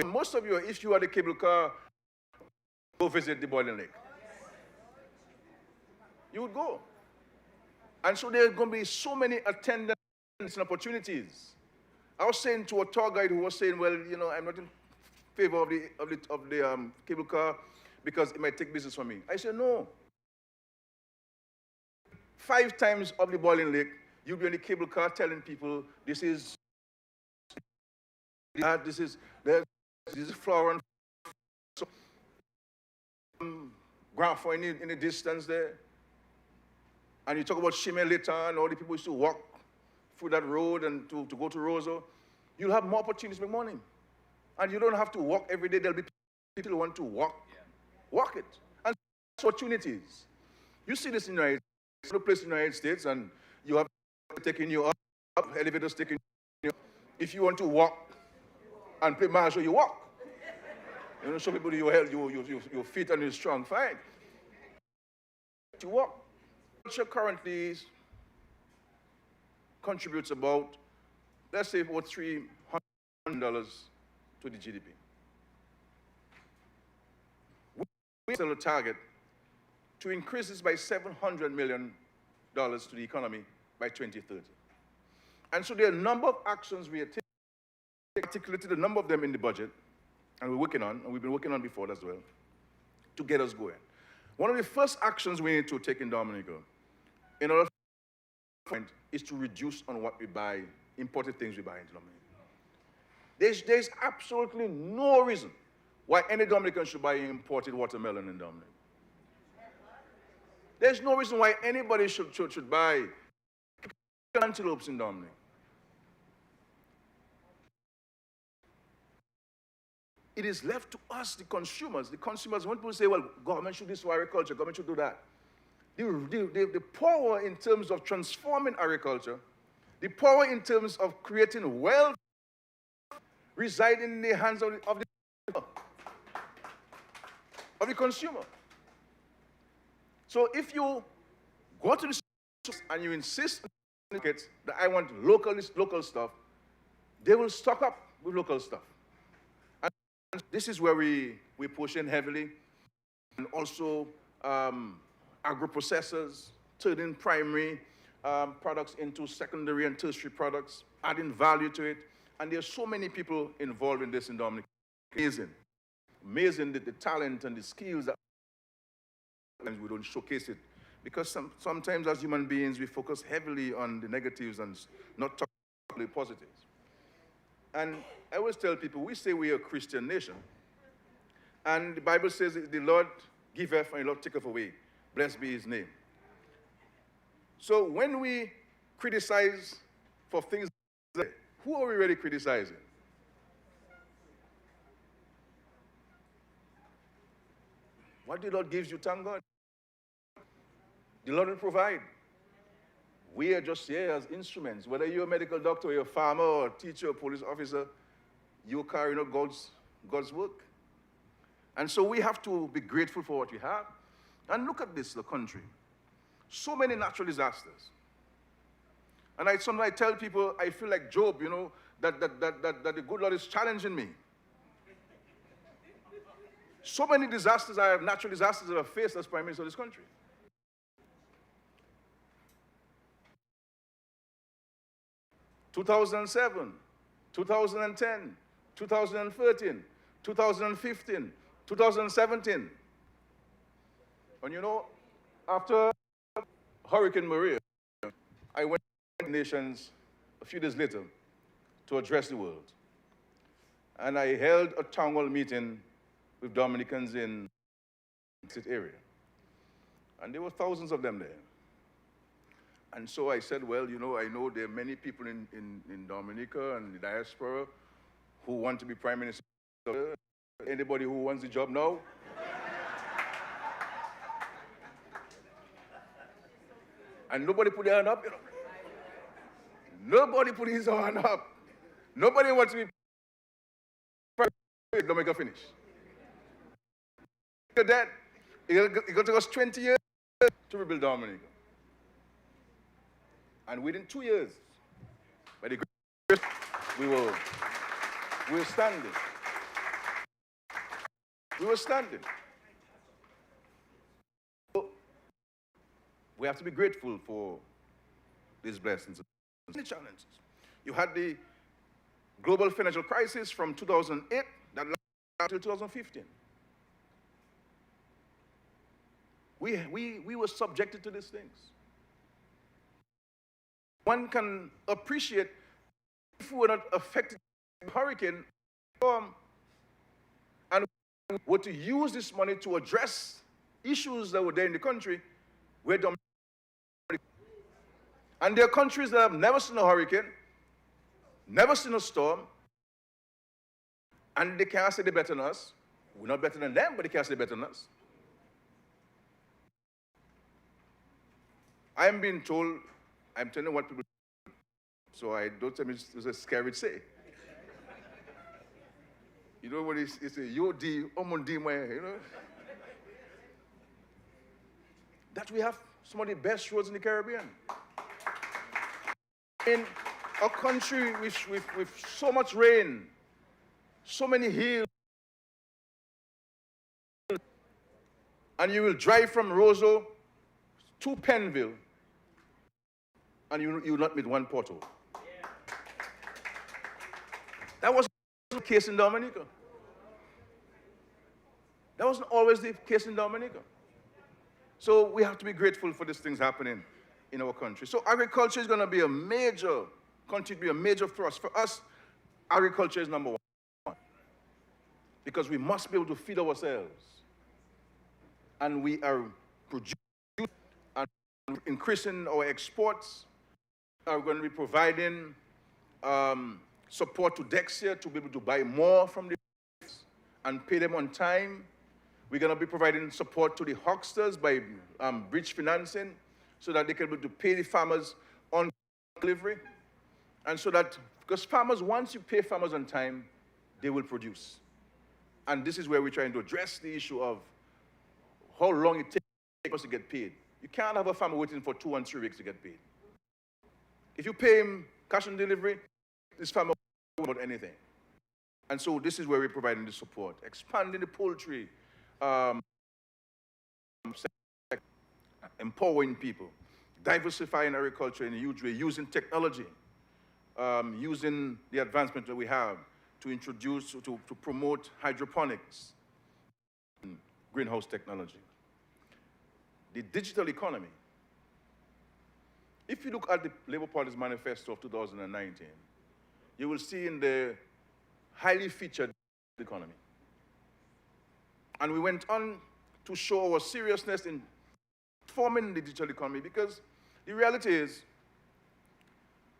most of you, if you are the cable car, go visit the Boiling Lake. You would go. And so there are going to be so many attendance and opportunities. I was saying to a tour guide who was saying, well, I'm not in favor of the cable car because it might take business from me. I said, no. 5 times up the Boiling Lake, you'll be on the cable car telling people this is flower and graph in the distance there. And you talk about Shimelita and all the people used to walk through that road and to go to Roseau. You'll have more opportunities to make money. And you don't have to walk every day. There'll be people who want to walk it. And opportunities. You see this in the United States, no place in the United States, and you have taking you up, elevators taking you up. If you want to walk and play martial, you walk. Show people your feet and you're strong, fine. You walk. Culture currently contributes about, let's say, about $300 to the GDP. We set a target to increase this by $700 million to the economy by 2030. And so there are a number of actions we are taking articulated a number of them in the budget, and we've been working on before as well, to get us going. One of the first actions we need to take in Dominica, in order to is to reduce on what we buy, imported things we buy into Dominica. There's absolutely no reason why any Dominican should buy imported watermelon in Dominica. There's no reason why anybody should buy antelopes in Dominica. It is left to us, the consumers. The consumers, when people say, well, government should do this for agriculture, government should do that. The power in terms of transforming agriculture, the power in terms of creating wealth, reside in the hands of the consumer. So if you go to the stores and you insist that I want local stuff, they will stock up with local stuff. And this is where we push in heavily, and also agro-processors, turning primary products into secondary and tertiary products, adding value to it. And there are so many people involved in this in Dominica. Amazing the talent and the skills that we don't showcase it. Because sometimes as human beings, we focus heavily on the negatives and not talk about the positives. And I always tell people, we say we are a Christian nation. And the Bible says, the Lord giveth and the Lord taketh away. Blessed be his name. So when we criticize for things, who are we really criticizing? What the Lord gives you, thank God. The Lord will provide. We are just here as instruments. Whether you're a medical doctor, you're a farmer, or a teacher, or a police officer, you're carrying out God's work. And so we have to be grateful for what we have. And look at this, the country. So many natural disasters. And sometimes I tell people, I feel like Job, you know, that the good Lord is challenging me. So many disasters, natural disasters that I've faced as Prime Minister of this country. (2007), 2010, 2013, 2015, 2017. And you know, after Hurricane Maria, I went to the nations a few days later to address the world. And I held a town hall meeting with Dominicans in the area. And there were thousands of them there. And so I said, well, you know, I know there are many people in Dominica and the diaspora who want to be Prime Minister. Anybody who wants the job now? And nobody put their hand up, you know. Nobody put his hand up. Nobody wants to be Prime Minister. Dominica finish. That it's going to take us 20 years to rebuild Dominica. And within 2 years, by the grace, we were standing. We were standing. So we have to be grateful for these blessings. Many challenges. You had the global financial crisis from 2008 that lasted until 2015. We were subjected to these things. One can appreciate if we were not affected by the hurricane and were to use this money to address issues that were there in the country, where and there are countries that have never seen a hurricane, never seen a storm, and they can't say they're better than us. We're not better than them, but they can't say they're better than us. I'm being told, I'm telling what people, so I don't tell me it's a scary to say. You know what it's a Yodi, Omondima, you know? That we have some of the best roads in the Caribbean. In a country with so much rain, so many hills, and you will drive from Roseau to Penville, and you will not meet one pothole. That was the case in Dominica. That wasn't always the case in Dominica. So we have to be grateful for these things happening in our country. So agriculture is going to be a major, continue to be a major thrust. For us, agriculture is number one. Because we must be able to feed ourselves. And we are producing and increasing our exports. Are going to be providing support to Dexia to be able to buy more from the and pay them on time. We're going to be providing support to the hucksters by bridge financing so that they can be able to pay the farmers on delivery. And so that, because farmers, once you pay farmers on time, they will produce. And this is where we're trying to address the issue of how long it takes us to get paid. You can't have a farmer waiting for 2 and 3 weeks to get paid. If you pay him cash on delivery, this farmer won't about anything. And so this is where we're providing the support. Expanding the poultry, empowering people, diversifying agriculture in a huge way, using technology, using the advancement that we have to introduce, to promote hydroponics, greenhouse technology. The digital economy. If you look at the Labour Party's manifesto of 2019, you will see in the highly featured economy. And we went on to show our seriousness in forming the digital economy because the reality is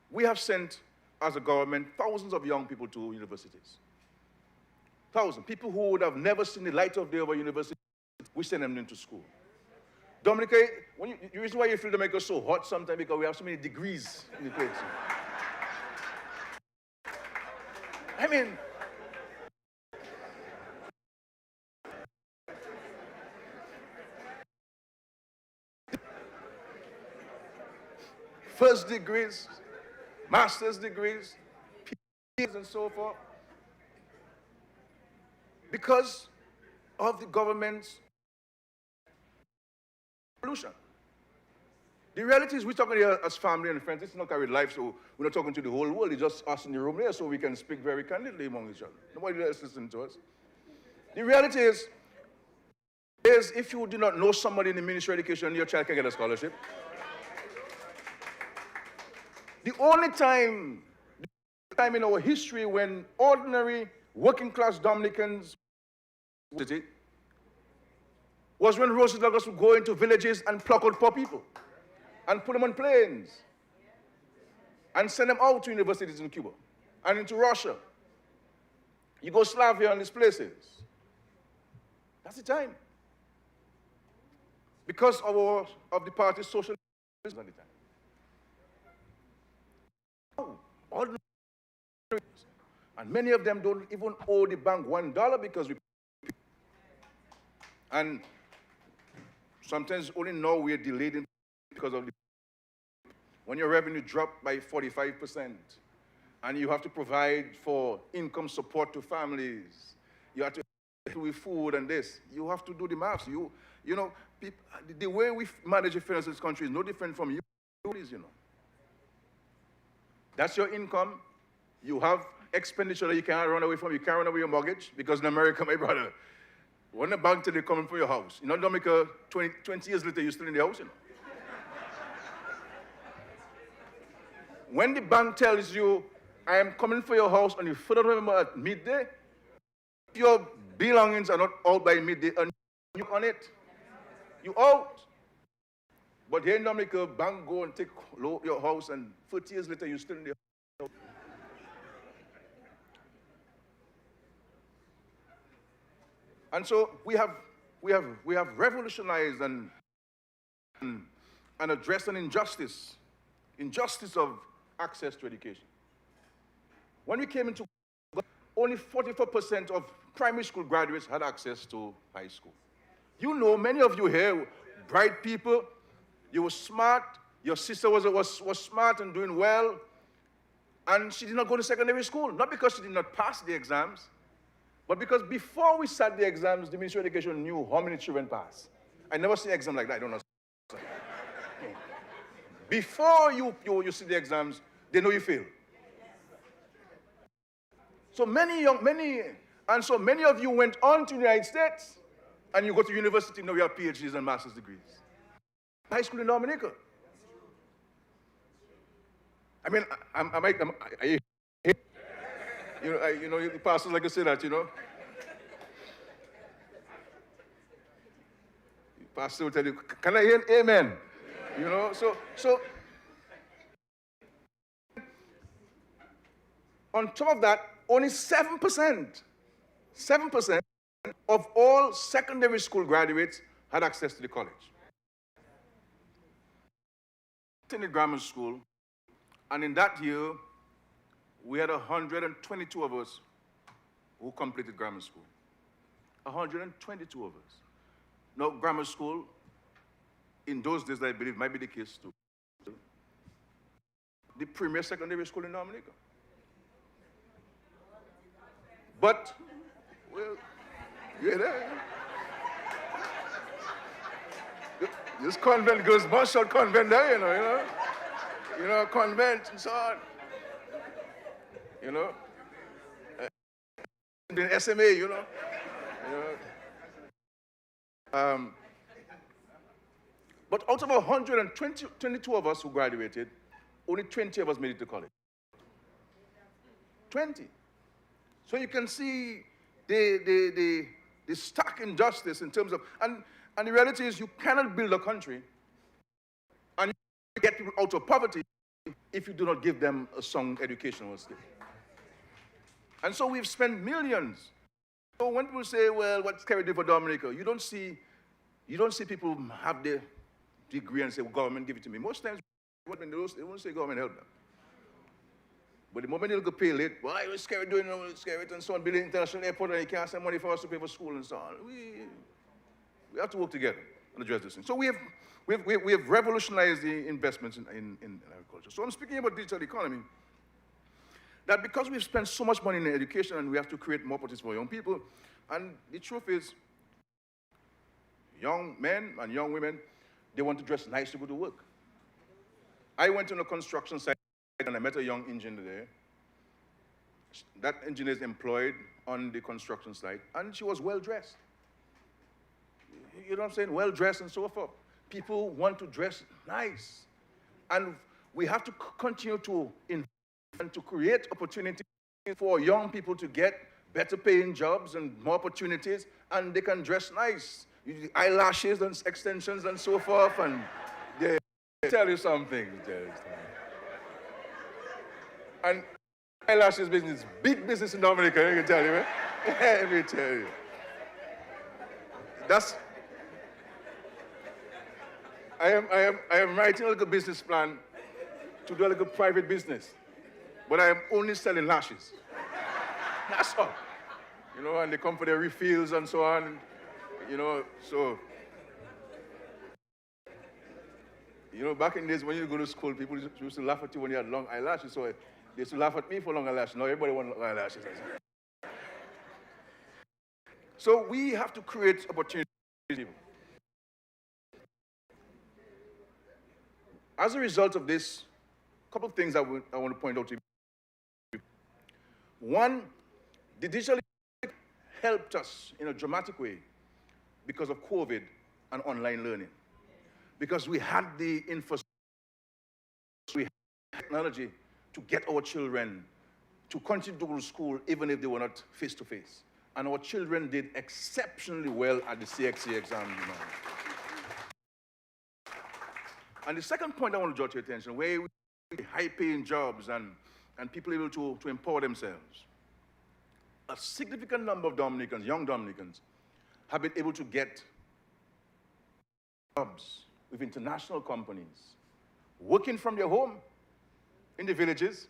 we have sent, as a government, thousands of young people to universities. Thousands. People who would have never seen the light of day of a university, we send them into school. Dominica, the reason why you feel Dominica so hot sometimes because we have so many degrees in the place. I mean, first degrees, master's degrees, PhDs and so forth, because of the government's pollution. The reality is we're talking here as family and friends. It's not carried life, so we're not talking to the whole world. It's just us in the room here, so we can speak very candidly among each other. Nobody else listening to us. The reality is if you do not know somebody in the Ministry of Education, your child can get a scholarship. The only time in our history when ordinary working class Dominicans was when Rosie Douglas would go into villages and pluck out poor people and put them on planes and send them out to universities in Cuba and into Russia, Yugoslavia, and these places. That's the time. Because of the party's social at the time. Ordinary, and many of them don't even owe the bank $1 because we. And sometimes only now we're delayed because of the. When your revenue dropped by 45%, and you have to provide for income support to families, you have to do with food and this. You have to do the maths. You know, people, the way we manage affairs in this country is no different from you. You know. That's your income. You have expenditure that you cannot run away from. You can't run away your mortgage because in America, my brother, when the bank tell you coming for your house, in Dominica, 20 years later, you're still in the house, you know. When the bank tells you, I am coming for your house on the 3rd of November at midday, if your belongings are not out by midday and you on it, you out. But here in Dominica, bank go and take your house, and 40 years later, you're still in the house. And so we have revolutionized and addressed an injustice of access to education. When we came into, only 44% of primary school graduates had access to high school. You know, many of you here, bright people. You were smart, your sister was smart and doing well, and she did not go to secondary school, not because she did not pass the exams, but because before we sat the exams, the Ministry of Education knew how many children passed. I never see an exam like that, I don't know. Before you see the exams, they know you fail. So many of you went on to the United States, and you go to university, now you have PhDs and master's degrees. High school in Dominica. I mean, the pastors like to say that, you know. The pastor will tell you, can I hear an amen? You know, so on top of that, only 7% of all secondary school graduates had access to the college. In the grammar school, and in that year, we had 122 of us who completed grammar school. 122 of us. Now, grammar school, in those days, I believe, might be the case too. The premier secondary school in Dominica. But, well, you're there. This convent goes, Marshall convent there, you know. You know, convent and so on. You know. The SMA, you know. But out of 122 of us who graduated, only 20 of us made it to college. 20. So you can see the stark injustice in terms of, and the reality is you cannot build a country and you get people out of poverty if you do not give them a sound educational skill. And so we've spent millions. So when people say, well, what's Kerry do for Dominica? You don't see people have their degree and say, well, government give it to me. Most times, they won't say government help them. But the moment they'll pay late, why is Kerry doing it and so on, building international airport and you can't send money for us to pay for school and so on. We have to work together and address this thing. So we have revolutionized the investments in agriculture. So I'm speaking about digital economy, that because we've spent so much money in education and we have to create more opportunities for young people, and the truth is, young men and young women, they want to dress nice to go to work. I went on a construction site and I met a young engineer there. That engineer is employed on the construction site, and she was well-dressed. You know what I'm saying? Well-dressed and so forth. People want to dress nice. And we have to continue to invest and to create opportunities for young people to get better paying jobs and more opportunities, and they can dress nice. Eyelashes and extensions and so forth, and they tell you something. And eyelashes business, big business in Dominica, I can tell you, Let me tell you. I am writing a little business plan to do a little private business, but I am only selling lashes. That's all. You know, and they come for their refills and so on. You know, so, you know, back in the days when you go to school, people used to laugh at you when you had long eyelashes, so they used to laugh at me for long eyelashes. Now everybody wants long eyelashes. So we have to create opportunities. As a result of this, a couple of things I want to point out to you. One, the digital helped us in a dramatic way because of COVID and online learning. Because we had the infrastructure, we had technology to get our children to continue to go to school even if they were not face-to-face. And our children did exceptionally well at the CXC exam. And the second point I want to draw to your attention, where we have high-paying jobs and people able to empower themselves. A significant number of Dominicans, young Dominicans, have been able to get jobs with international companies, working from their home in the villages,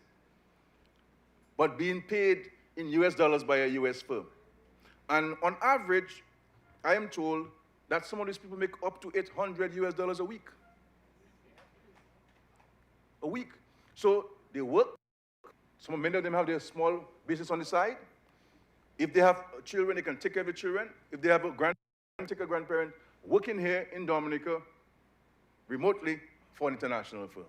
but being paid in US dollars by a US firm. And on average, I am told that some of these people make up to $800 US a week. A week. So they work. Many of them have their small business on the side. If they have children, they can take care of the children. If they have a take a grandparent, working here in Dominica, remotely for an international firm.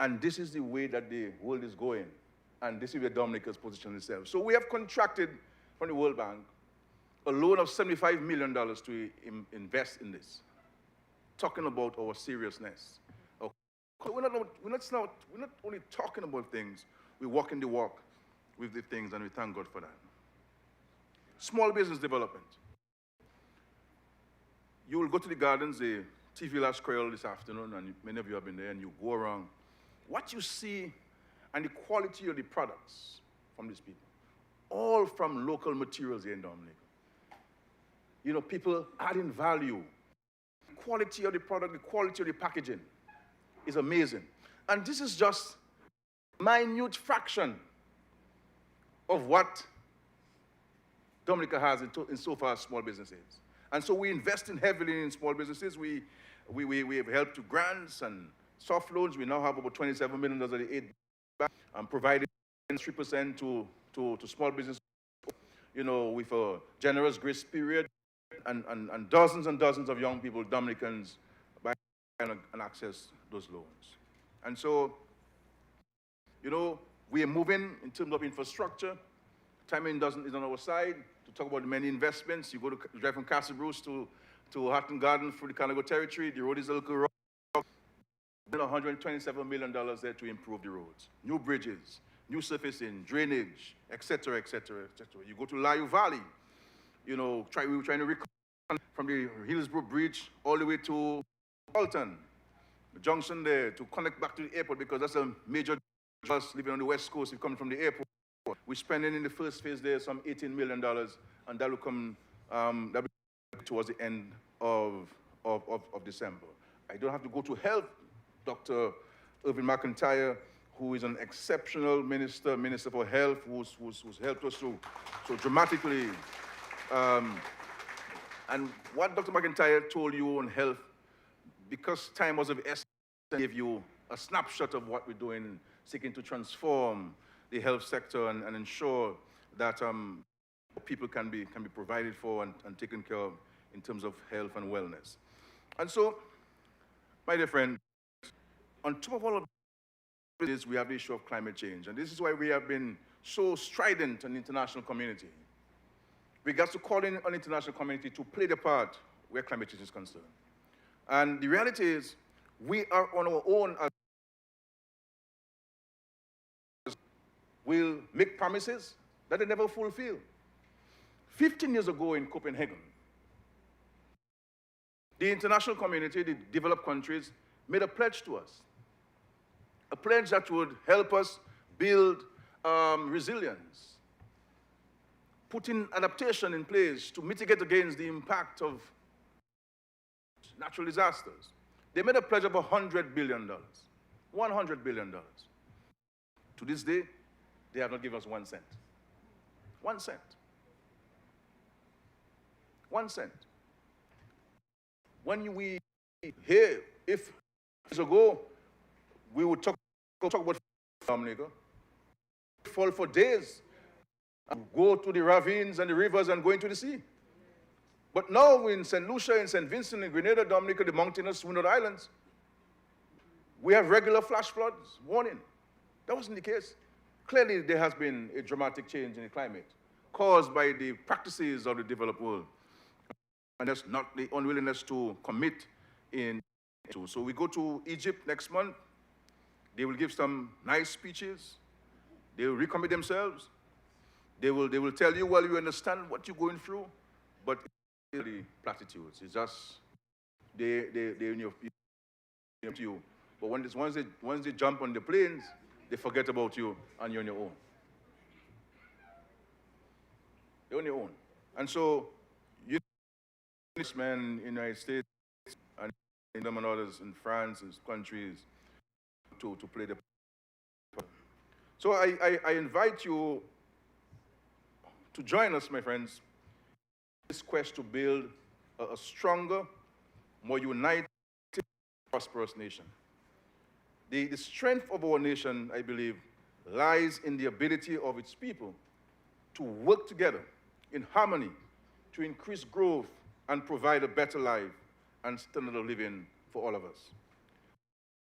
And this is the way that the world is going. And this is where Dominica's position itself. So we have contracted from the World Bank a loan of $75 million to invest in this. Talking about our seriousness. We're not only talking about things, we're walking the walk with the things, and we thank God for that. Small business development. You will go to the gardens, the TV Last Creole this afternoon, and many of you have been there, and you go around. What you see and the quality of the products from these people, all from local materials here in Dominica. You know, people adding value. The quality of the product, the quality of the packaging is amazing. And this is just a minute fraction of what Dominica has in so far as small businesses. And so we invest in heavily in small businesses. We have helped to grants and soft loans. We now have about $27 million of the aid provided 3% to small business, you know, with a generous grace period, and dozens of young people, Dominicans, buy and access those loans. And so, you know, we are moving in terms of infrastructure. Timing is on our side to talk about many investments. You drive from Castle Bruce to Hatton Garden through the Canago territory. The road is a little rough. $127 million there to improve the roads. New bridges, new surfacing, drainage, etc., etc., etc. You go to Layu Valley, you know, we were trying to recover from the Hillsborough Bridge all the way to Alton, the junction there, to connect back to the airport, because that's a major bus living on the West Coast, if coming from the airport. We're spending in the first phase there some $18 million, and that will come towards the end of December. I don't have to go to health. Dr. Irvin McIntyre, who is an exceptional minister for health, who's helped us so dramatically. And what Dr. McIntyre told you on health, because time was of essence, I gave you a snapshot of what we're doing, seeking to transform the health sector and ensure that people can be provided for and taken care of in terms of health and wellness. And so, my dear friend, on top of all of this, we have the issue of climate change. And this is why we have been so strident in the international community. We got to call in on the international community to play the part where climate change is concerned. And the reality is, we are on our own. We'll make promises that they never fulfill. 15 years ago in Copenhagen, the international community, the developed countries, made a pledge to us. A pledge that would help us build resilience, putting adaptation in place to mitigate against the impact of natural disasters. They made a pledge of $100 billion. $100 billion. To this day, they have not given us 1 cent. 1 cent. 1 cent. When we hear, if years ago, we would talk about Dominica, fall for days, go to the ravines and the rivers and go into the sea. But now in St. Lucia, in St. Vincent, in Grenada, Dominica, the mountainous Windward Islands, we have regular flash floods warning. That wasn't the case. Clearly, there has been a dramatic change in the climate caused by the practices of the developed world. And that's not the unwillingness to commit in. So we go to Egypt next month. They will give some nice speeches. They will recommit themselves. They will tell you, well, you understand what you're going through, but it's the platitudes. It's just they're in your to you. But once they jump on the planes, they forget about you and you're on your own. You're on your own. And so you men in the United States and England and others in France and countries to play the part. So I invite you to join us, my friends, in this quest to build a stronger, more united, prosperous nation. The strength of our nation, I believe, lies in the ability of its people to work together in harmony to increase growth and provide a better life and standard of living for all of us.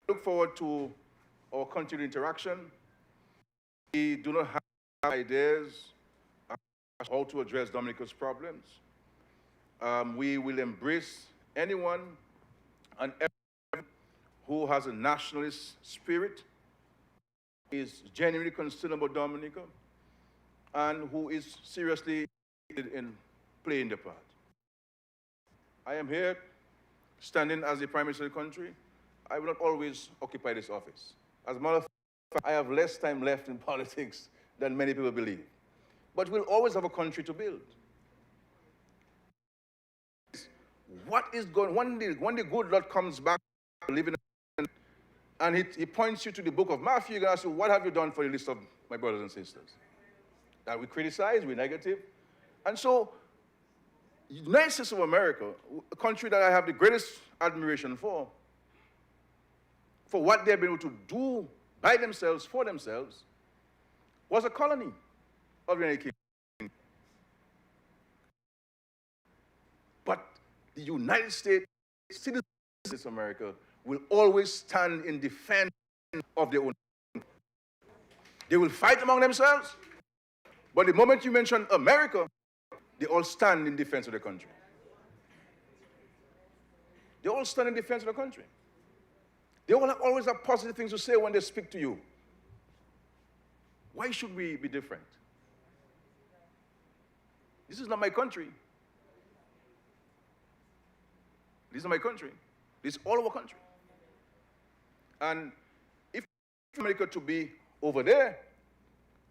I look forward to our continued interaction. We do not have ideas as how to address Dominica's problems. We will embrace anyone and everyone who has a nationalist spirit, is genuinely concerned about Dominica, and who is seriously interested in playing the part. I am here standing as the Prime Minister of the country. I will not always occupy this office. As a matter of fact, I have less time left in politics than many people believe. But we'll always have a country to build. What is going, when the good Lord comes back living, and he points you to the book of Matthew, you're going to ask you, what have you done for the list of my brothers and sisters? That we criticize, we're negative. And so, the United States of America, a country that I have the greatest admiration for what they've been able to do by themselves, for themselves, was a colony of the United Kingdom. But the United States, citizens of America, will always stand in defense of their own. They will fight among themselves, but the moment you mention America, they all stand in defense of the country. They all stand in defense of the country. They all always have positive things to say when they speak to you. Why should we be different? This is not my country. This is not my country. This is all our country. And if America to be over there,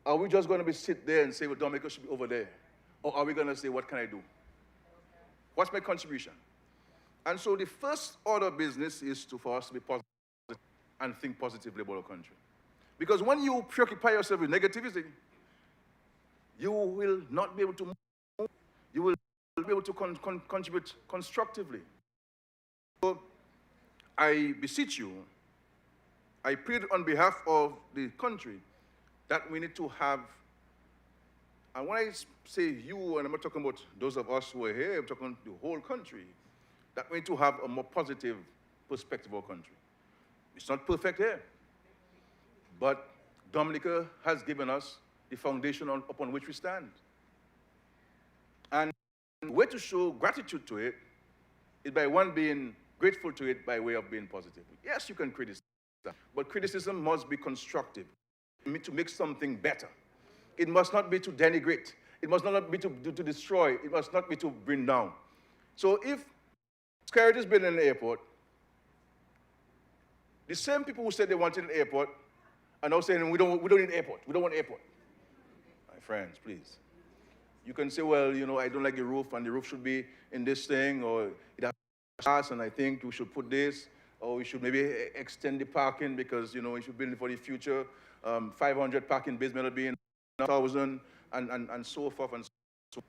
are we just going to sit there and say, well, Dominica should be over there? Or are we going to say, what can I do? What's my contribution? And so the first order of business is for us to be positive and think positively about our country. Because when you preoccupy yourself with negativity, you will not be able to move. You will be able to contribute constructively. So I beseech you, I plead on behalf of the country that we need to have, and when I say you, and I'm not talking about those of us who are here, I'm talking the whole country, that we need to have a more positive perspective of our country. It's not perfect here, but Dominica has given us the foundation upon which we stand. And the way to show gratitude to it is by one being grateful to it by way of being positive. Yes, you can criticize, but criticism must be constructive, to make something better. It must not be to denigrate. It must not be to destroy. It must not be to bring down. So if security is building an airport, the same people who said they wanted an airport are now saying, we don't need an airport. We don't want an airport. My friends, please. You can say, well, you know, I don't like the roof, and the roof should be in this thing, or it has glass, and I think we should put this, or we should maybe extend the parking because, you know, we should build it for the future. 500 parking bays may not be in 1,000, and so forth and so on.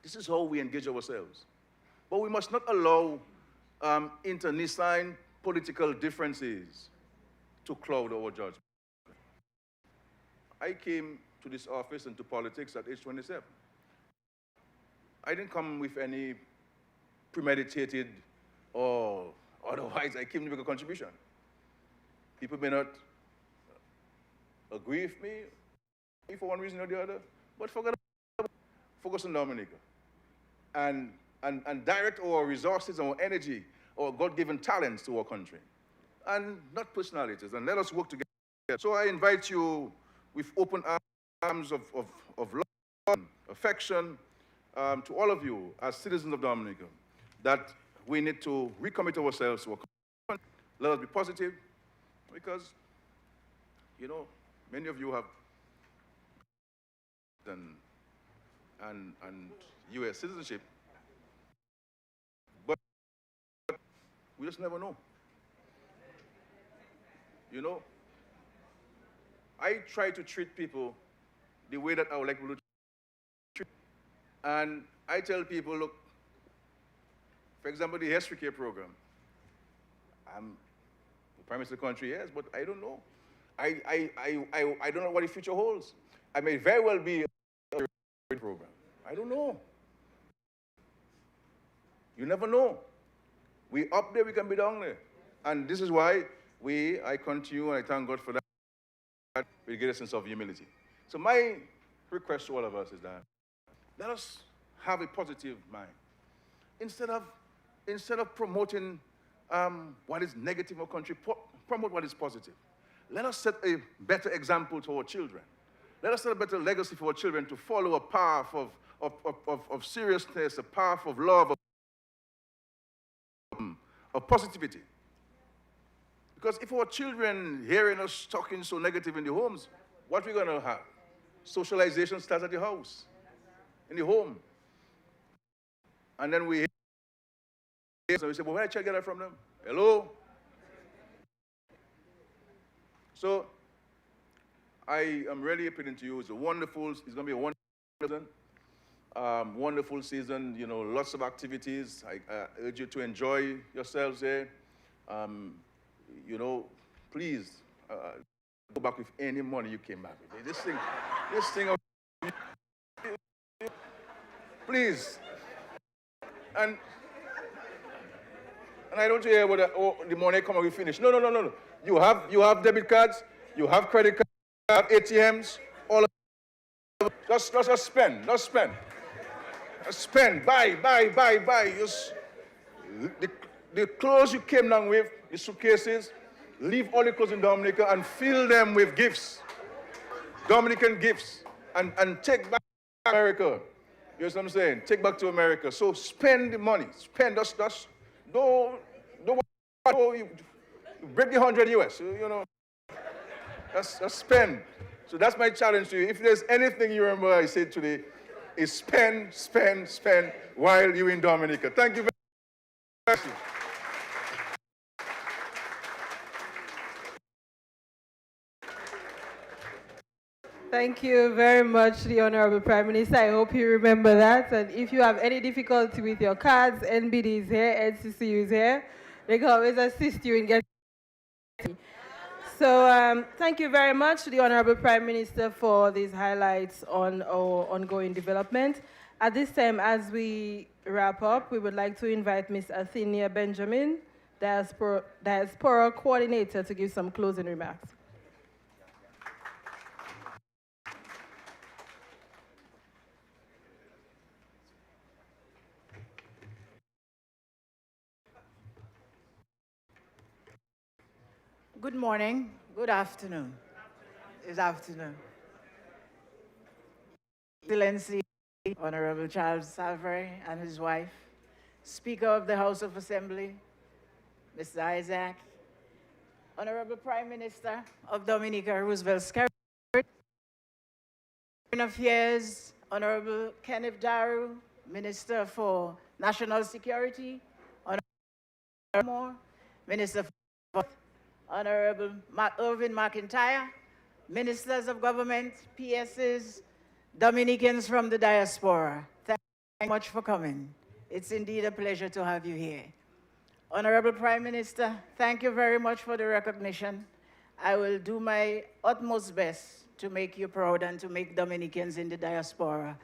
This is how we engage ourselves. But we must not allow internecine political differences to cloud our judgment. I came to this office and to politics at age 27. I didn't come with any premeditated or otherwise. I came to make a contribution. People may not agree with me for one reason or the other, but focus on Dominica and direct our resources, our energy, our God-given talents to our country, and not personalities, and let us work together. So I invite you with open arms of love and affection to all of you as citizens of Dominica, that we need to recommit ourselves to our country. Let us be positive, because, you know, many of you have and U.S. citizenship, but we just never know. You know, I try to treat people the way that I would like people to treat. And I tell people, look, for example, the health care program. I'm the Prime Minister of the country, yes, but I don't know. I don't know what the future holds. I may very well be a program. I don't know. You never know. We up there, we can be down there. And this is why I continue, and I thank God for that. with a greater sense of humility. So my request to all of us is that let us have a positive mind. Instead of promoting what is negative in our country, promote what is positive. Let us set a better example to our children. Let us set a better legacy for our children to follow a path of seriousness, a path of love, of positivity. Because if our children hearing us talking so negative in the homes, what are we going to have? Socialization starts at the house, in the home. And then we hear, so we say, well, where did I get that from them? Hello? So, I am really appealing to you. It's going to be a wonderful season. Wonderful season, you know, lots of activities. I urge you to enjoy yourselves here. You know, please go back with any money you came back with. This thing please. And I don't hear what the money come and we finish. No. You have debit cards, you have credit cards, you have ATMs, all of it. Just spend. Spend, buy. Just, the clothes you came down with, the suitcases, leave all the clothes in Dominica and fill them with gifts, Dominican gifts, and take back to America. You know what I'm saying? Take back to America. So spend the money. Spend, don't you break the 100 US, you know. Just spend. So that's my challenge to you. If there's anything you remember I said today, is spend while you're in Dominica. Thank you very much. Thank you very much, the Honorable Prime Minister. I hope you remember that. And if you have any difficulty with your cards, NBD is here, NCCU is here. They can always assist you in getting. So thank you very much to the Honorable Prime Minister for these highlights on our ongoing development. At this time, as we wrap up, we would like to invite Ms. Athenia Benjamin, Diaspora Coordinator, to give some closing remarks. Good morning, good afternoon. It's afternoon. Excellency, Honorable Charles Salvery and his wife, Speaker of the House of Assembly, Mr. Isaac, Honorable Prime Minister of Dominica, Roosevelt Scarrett, Foreign Affairs, Honorable Kenneth Daru, Minister for National Security, Honorable Moore, Minister for Honorable Irvin McIntyre, Ministers of Government, PSs, Dominicans from the diaspora. Thank you very much for coming. It's indeed a pleasure to have you here. Honorable Prime Minister, thank you very much for the recognition. I will do my utmost best to make you proud and to make Dominicans in the diaspora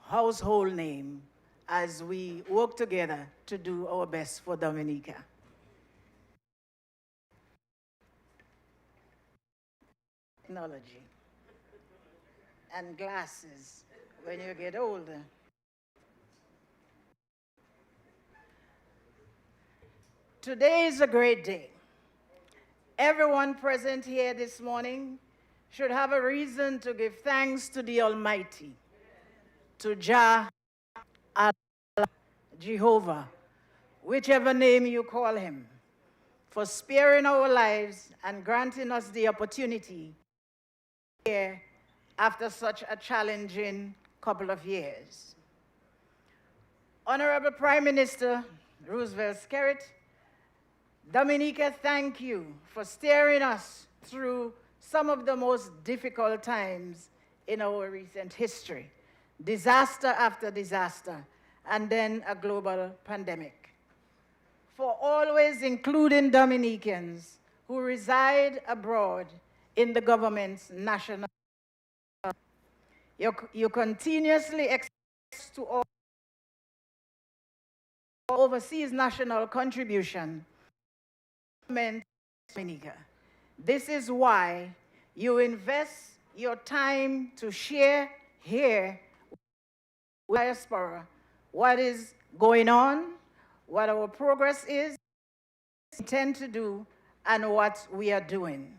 household name as we work together to do our best for Dominica. Technology and glasses when you get older. Today is a great day. Everyone present here this morning should have a reason to give thanks to the Almighty, to Jah, Allah, Jehovah, whichever name you call him, for sparing our lives and granting us the opportunity here after such a challenging couple of years. Honorable Prime Minister Roosevelt Scarrett, Dominica, thank you for steering us through some of the most difficult times in our recent history, disaster after disaster, and then a global pandemic. For always including Dominicans who reside abroad in the government's national. You continuously access to all overseas national contribution. Dominica. This is why you invest your time to share here with diaspora what is going on, what our progress is, what we intend to do, and what we are doing.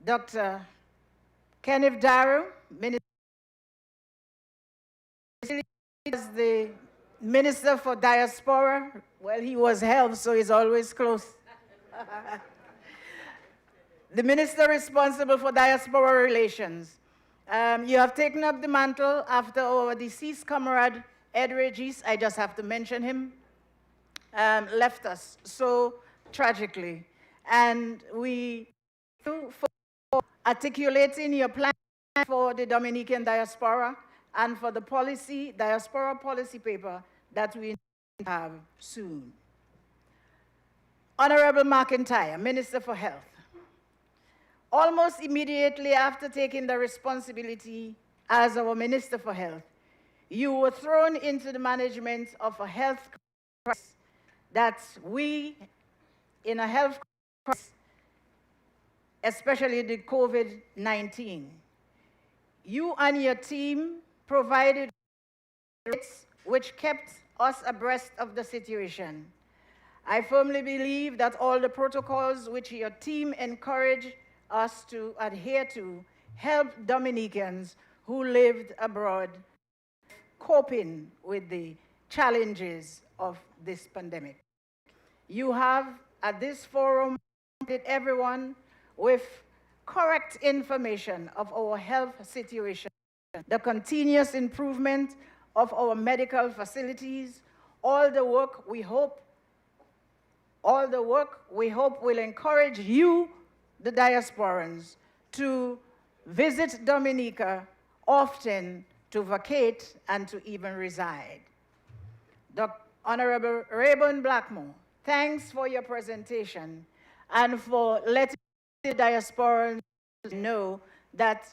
Dr. Kenneth Darrow, Minister, is the Minister for Diaspora. Well, he was health, so he's always close. The Minister responsible for Diaspora Relations. You have taken up the mantle after our deceased comrade, Ed Regis, I just have to mention him, left us so tragically. And we thank you for articulating your plan for the Dominican diaspora and for the policy, diaspora policy paper that we have soon. Honorable McIntyre, Minister for Health. Almost immediately after taking the responsibility as our Minister for Health, you were thrown into the management of a health crisis that we, in a health crisis, especially the COVID-19, you and your team provided which kept us abreast of the situation. I firmly believe that all the protocols which your team encouraged us to adhere to helped Dominicans who lived abroad coping with the challenges of this pandemic. You have, at this forum, provided everyone with correct information of our health situation, the continuous improvement of our medical facilities, all the work we hope will encourage you, the diasporans, to visit Dominica often, to vacate, and to even reside. Honorable Rayburn Blackmore, thanks for your presentation and for letting the diasporans know that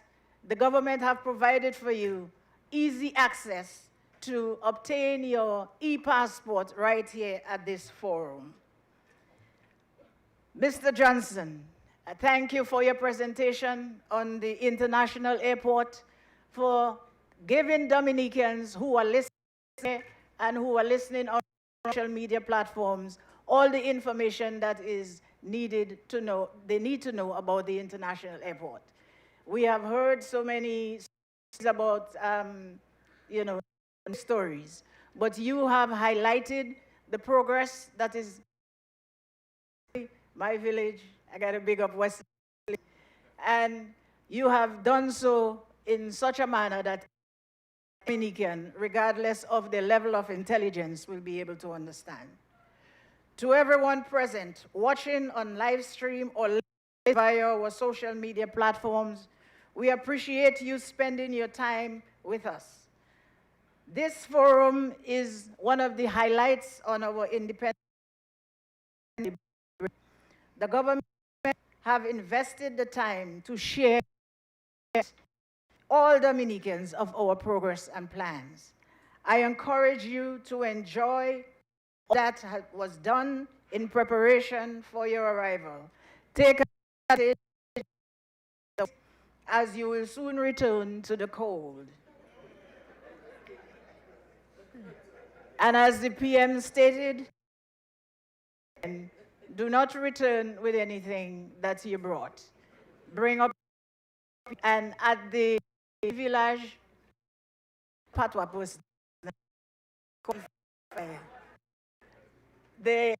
the government have provided for you easy access to obtain your e-passport right here at this forum. Mr. Johnson, thank you for your presentation on the international airport, for giving Dominicans who are listening and who are listening on social media platforms all the information that is needed to know, they need to know about the international airport. We have heard so many stories about, stories, but you have highlighted the progress that is my village. I got to big up West, and you have done so in such a manner that Dominican, regardless of the level of intelligence, will be able to understand. To everyone present, watching on live stream or via our social media platforms, we appreciate you spending your time with us. This forum is one of the highlights on our independent. The government have invested the time to share all Dominicans of our progress and plans. I encourage you to enjoy all that was done in preparation for your arrival. Take advantage, as you will soon return to the cold. And as the PM stated, do not return with anything that you brought. Bring up, and at the village, Patwa Post, they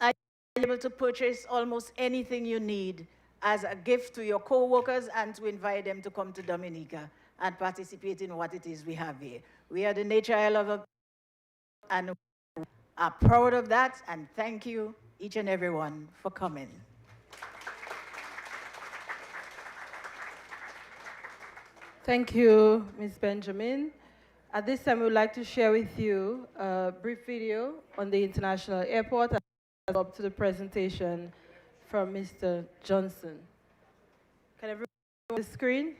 are able to purchase almost anything you need as a gift to your co-workers and to invite them to come to Dominica and participate in what it is we have here. We are the Nature I Love and are proud of that, and thank you, each and everyone, for coming. Thank you, Ms. Benjamin. At this time, we would like to share with you a brief video on the international airport and up to the presentation from Mr. Johnson. Can everyone see the screen?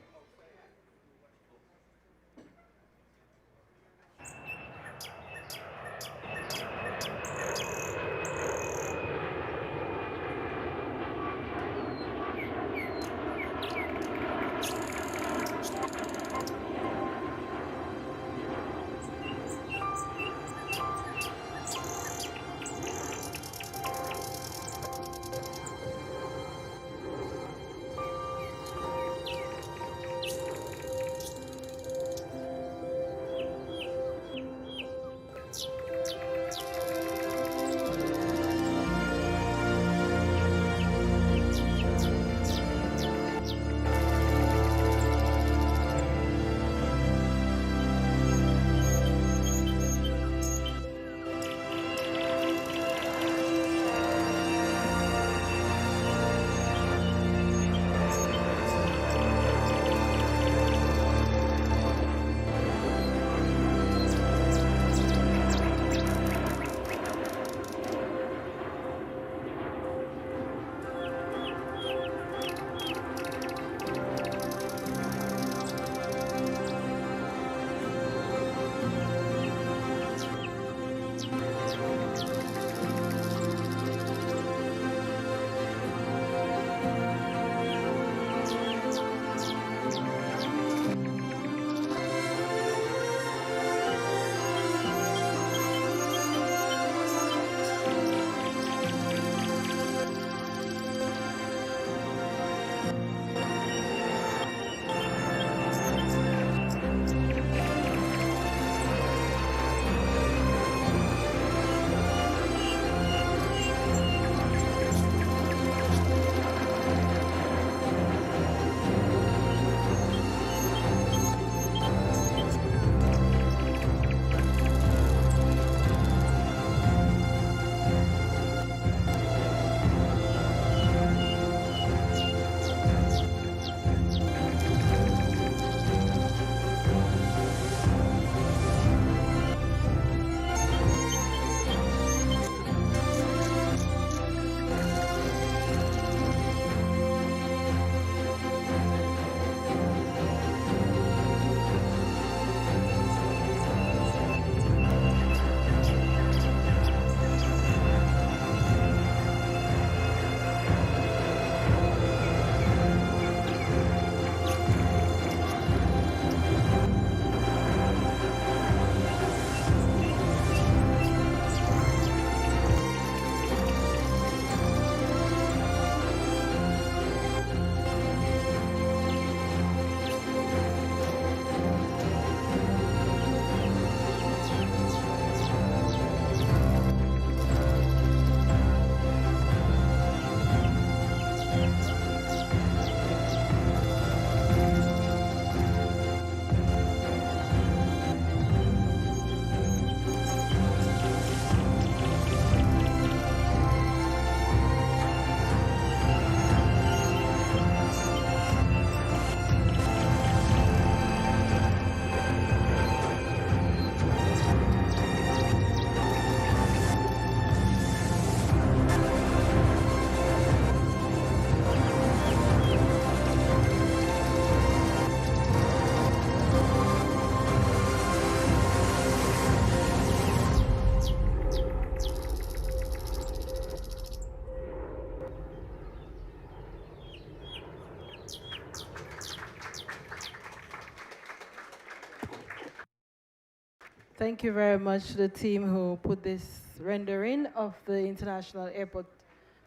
Thank you very much to the team who put this rendering of the International Airport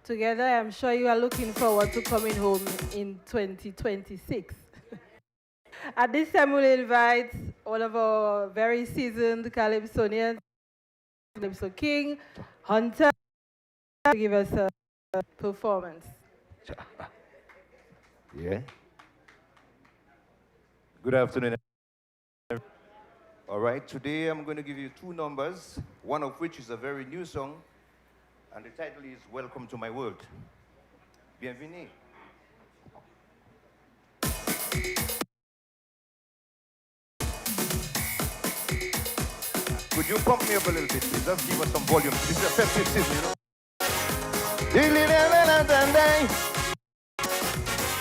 together. I'm sure you are looking forward to coming home in 2026. At this time, we'll invite all of our very seasoned Calypsonians, Calypso King, Hunter, to give us a performance. Yeah. Good afternoon. All right, today I'm going to give you two numbers, one of which is a very new song, and the title is Welcome to My World. Bienvenue. Could you pump me up a little bit, please? Just give us some volume. This is a festive season, you know.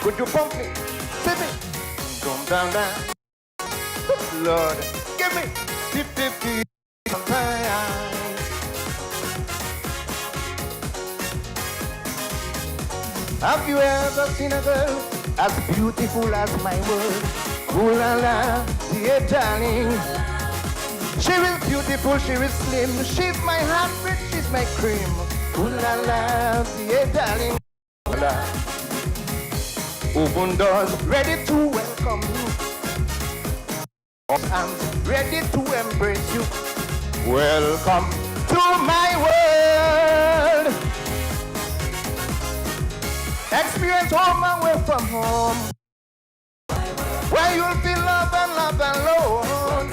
Could you pump me? Sing me. Come down, down. Lord, give me 50 Have you ever seen a girl as beautiful as my world? Ooh la la, dear darling. She is beautiful, she is slim. She's my heartbeat, she's my cream. Ooh la la, dear darling. Open doors, ready to welcome you. I'm ready to embrace you. Welcome to my world. Experience home away from home, where you'll feel love and alone.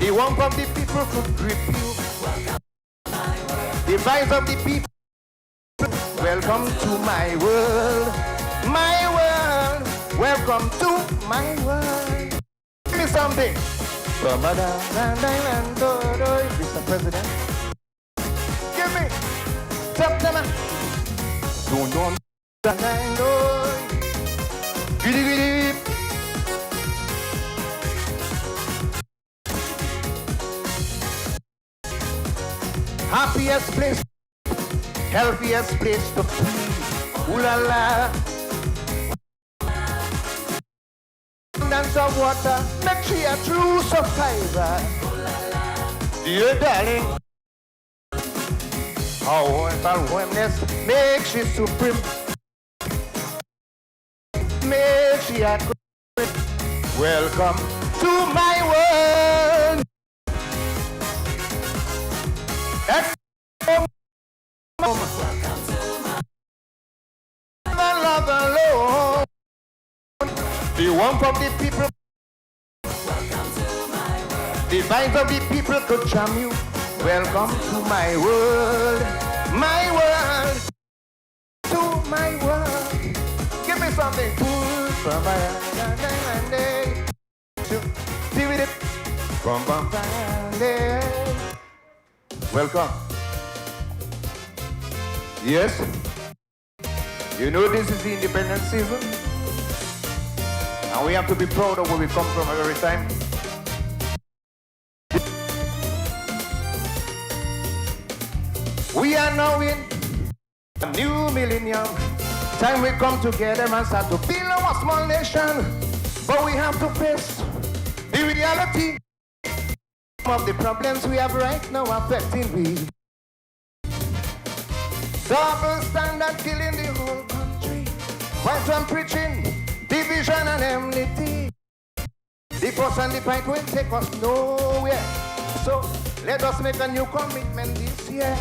The warmth of the people could grip you. The vibes of the people. Welcome to my world. My world. Welcome to my world. Give me something. Mr. President. Give me. September. Don't. Giddy giddy. Happiest place, healthiest place to be. Ooh la la. Abundance of water, make she a true survivor. Dear darling, our wellness, make she supreme. Make she a good. Welcome to my world. Welcome to my love alone. The warmth of the people. Welcome to my world. The vibes of the people could charm you. Welcome to my world. My world. To my world. Give me something. Welcome. Yes. You know this is the independence season. And we have to be proud of where we come from every time. We are now in a new millennium. Time we come together and start to build our small nation. But we have to face the reality of the problems we have right now affecting we. Double standard killing the whole country. While I'm preaching division and enmity, the force and the fight will take us nowhere. So let us make a new commitment this year.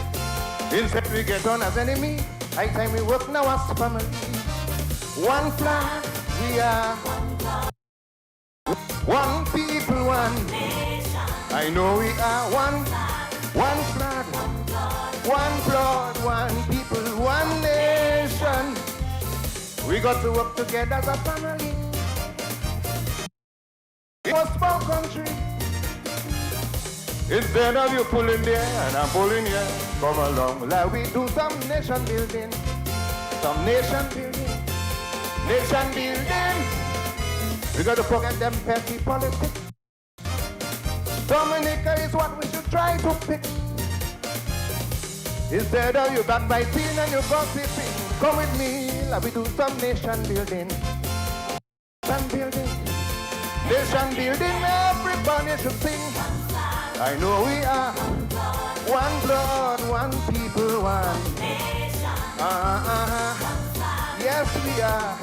Instead we get on as enemy, high time we work now as family. One flag, we are one people, one nation. I know we are one flag, one blood, one people, one nation. We got to work together as a family. It was small country. Instead of you pulling there and I'm pulling here, come along, like we do some nation building. Some nation building. Nation building. We got to forget them petty politics. Dominica is what we should try to fix. Instead of you backbiting and you gossiping, come with me, like we do some nation building. Nation building. Nation building, everybody should sing. I know we are one blood, one people, one nation. Yes, we are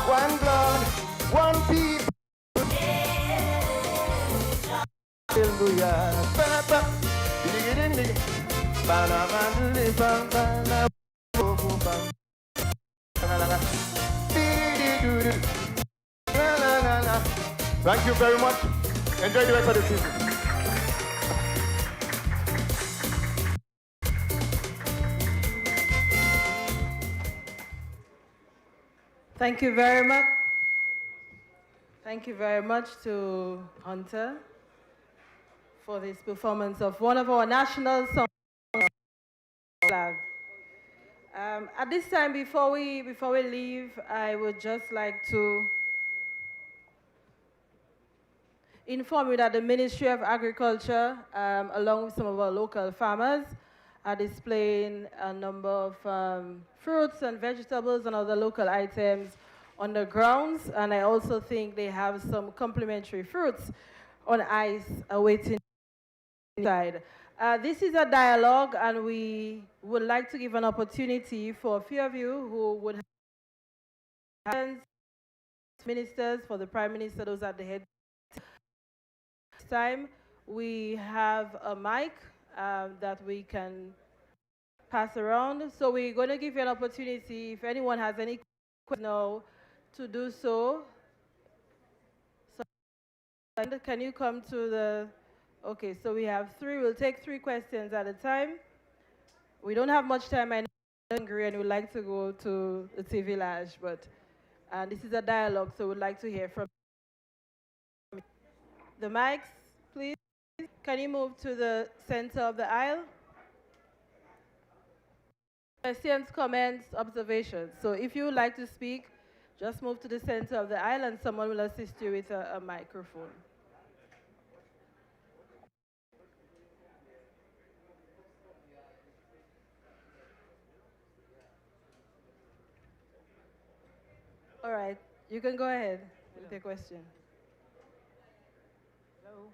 one blood, one people. Hallelujah. Thank you very much. Enjoy the rest of the season. Thank you very much. Thank you very much to Hunter for this performance of one of our national songs, Flag. At this time, before we leave, I would just like to inform you that the Ministry of Agriculture, along with some of our local farmers, are displaying a number of fruits and vegetables and other local items on the grounds, and I also think they have some complimentary fruits on ice awaiting inside. This is a dialogue, and we would like to give an opportunity for a few of you who would have ministers, for the Prime Minister, those at the head. This time, we have a mic that we can pass around. So we're going to give you an opportunity, if anyone has any questions now, to do so. So can you come to the... Okay, so we have three. We'll take 3 questions at a time. We don't have much time. I know you're hungry and we'd like to go to the TV Village, but this is a dialogue, so we'd like to hear from the mics, please. Can you move to the center of the aisle? Questions, comments, observations. So if you would like to speak, just move to the center of the aisle and someone will assist you with a microphone. All right, you can go ahead with your question. Hello.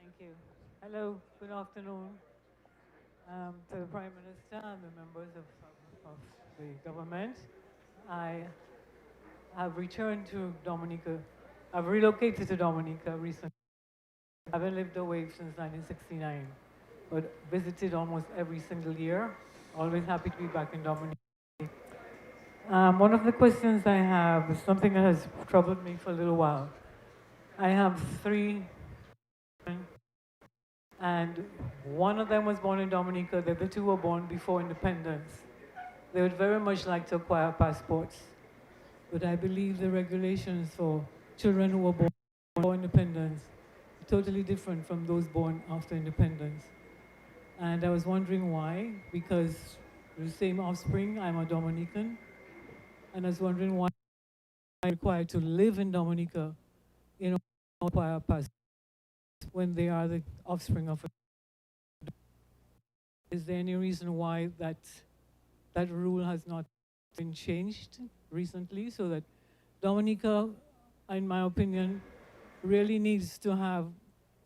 Thank you. Hello, good afternoon to the Prime Minister and the members of the government. I have returned to Dominica. I've relocated to Dominica recently. I haven't lived away since 1969, but visited almost every single year. Always happy to be back in Dominica. One of the questions I have is something that has troubled me for a little while. I have 3 and one of them was born in Dominica. The other 2 were born before independence. They would very much like to acquire passports, but I believe the regulations for children who were born before independence are totally different from those born after independence. And I was wondering why, because the same offspring, I'm a Dominican, and I was wondering why I'm required to live in Dominica in order to acquire a passport when they are the offspring of a... Is there any reason why that rule has not been changed recently, so that Dominica, in my opinion, really needs to have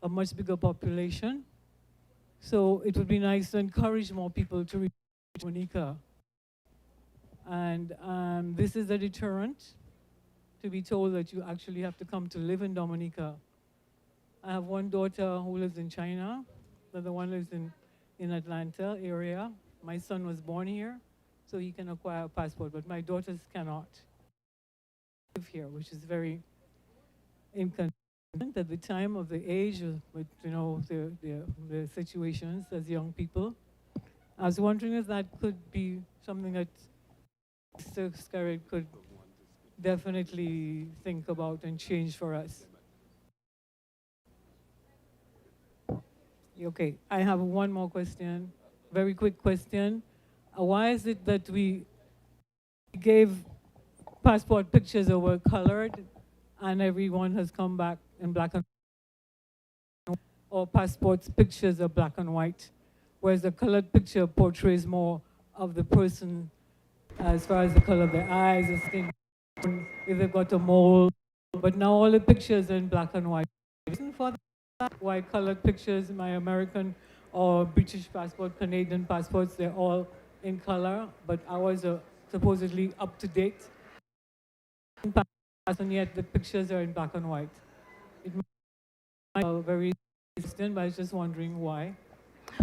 a much bigger population? So it would be nice to encourage more people to reach Dominica. And this is a deterrent, to be told that you actually have to come to live in Dominica. I have one daughter who lives in China. The other one lives in Atlanta area. My son was born here, so he can acquire a passport, but my daughters cannot live here, which is very inconvenient at the time of the age, with the situations as young people. I was wondering if that could be something that Mr. Scarrett could definitely think about and change for us. Okay, I have one more question, very quick question. Why is it that we gave passport pictures that were colored and everyone has come back in black and white, or passports pictures are black and white, whereas the colored picture portrays more of the person as far as the color of their eyes, the skin, if they've got a mole. But now all the pictures are in black and white. Reason for that, white-colored pictures, my American or British passport, Canadian passports, they're all in color, but ours are supposedly up to date. And yet the pictures are in black and white. It might be very distant, but I was just wondering why.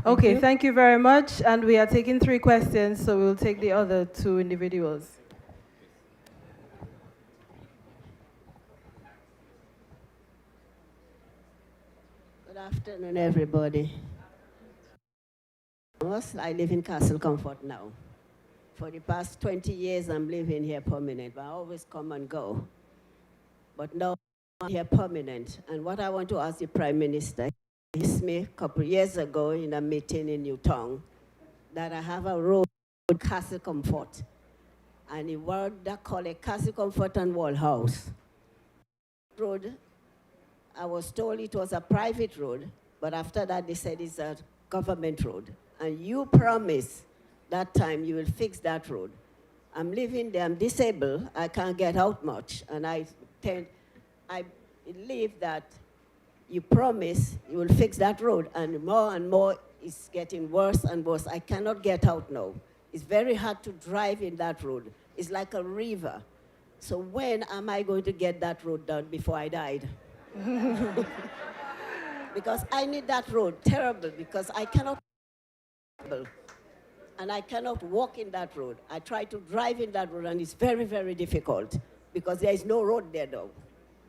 Okay, you. thank you very much. And we are taking 3 questions, so we'll take the other 2 individuals. Good afternoon, everybody. I live in Castle Comfort now. For the past 20 years, I'm living here permanent, but I always come and go. But now I'm here permanent. And what I want to ask the Prime Minister, he asked me a couple of years ago in a meeting in Newtown that I have a road Castle Comfort. And the word that call it Castle Comfort and Wall House. Road, I was told it was a private road, but after that they said it's a government road. And you promised that time you will fix that road. I'm living there, I'm disabled, I can't get out much, and I believe that you promise you will fix that road, and more it's getting worse and worse. I cannot get out now. It's very hard to drive in that road. It's like a river. So when am I going to get that road done before I died? Because I need that road terrible, because I cannot, and I cannot walk in that road. I try to drive in that road, and it's very, very difficult because there is no road there now.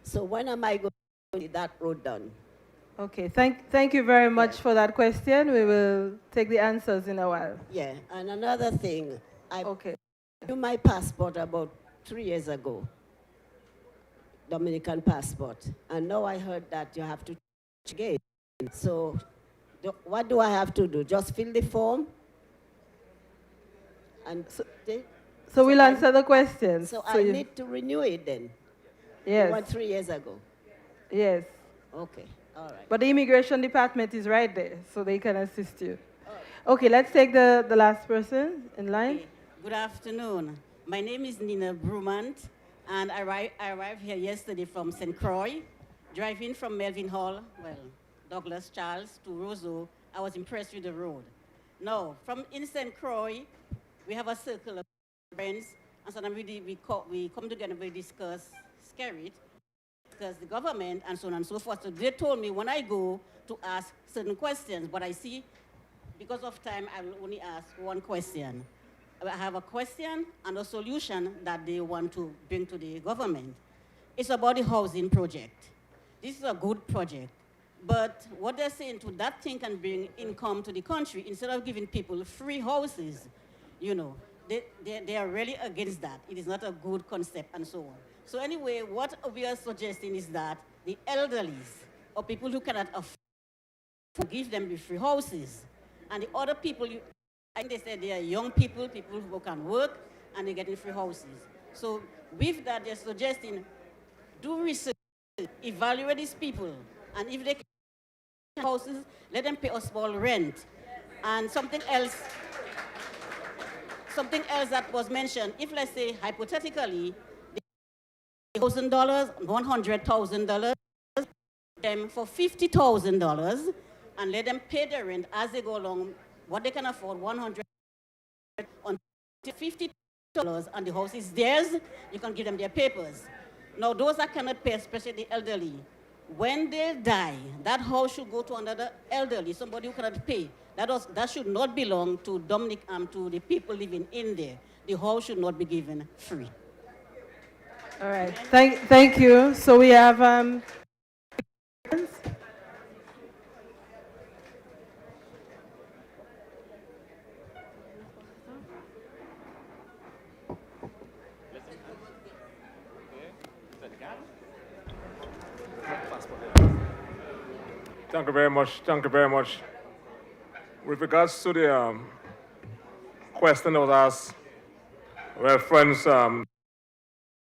So when am I going to get that road done? Okay, thank you very much for that question. We will take the answers in a while. Yeah, and another thing, I Okay. got my passport about 3 years ago, Dominican passport, and now I heard that you have to change again. So what do I have to do? Just fill the form? And So we'll answer the questions. So I need to renew it then? Yes. You went 3 years ago? Yes. Okay, all right. But the immigration department is right there, so they can assist you. Okay, let's take the last person in line. Okay. Good afternoon. My name is Nina Brumant, and I arrived here yesterday from St. Croix, driving from Melvin Hall, Douglas Charles to Roseau. I was impressed with the road. Now, from in St. Croix, we have a circle of friends, and so we come together and we discuss Skerrit, discuss the government, and so on and so forth. So they told me when I go to ask certain questions, but I see, because of time, I will only ask one question. I have a question and a solution that they want to bring to the government. It's about the housing project. This is a good project, but what they're saying to that thing can bring income to the country instead of giving people free houses. You know, they are really against that. It is not a good concept and so on. So anyway, what we are suggesting is that the elderlies or people who cannot afford to give them the free houses, and the other people, I think they said they are young people, people who can work, and they're getting free houses. So with that, they're suggesting, do research, evaluate these people, and if they can houses, let them pay a small rent. And something else that was mentioned, if let's say hypothetically, $1,000, $100,000, them for $50,000, and let them pay the rent as they go along, what they can afford, $100 on $50, and the house is theirs, you can give them their papers. Now, those that cannot pay, especially the elderly, when they die, that house should go to another elderly, somebody who cannot pay. That should not belong to to the people living in there. The house should not be given free. All right. Thank you. So we have Thank you very much. Thank you very much. With regards to the question that was asked, reference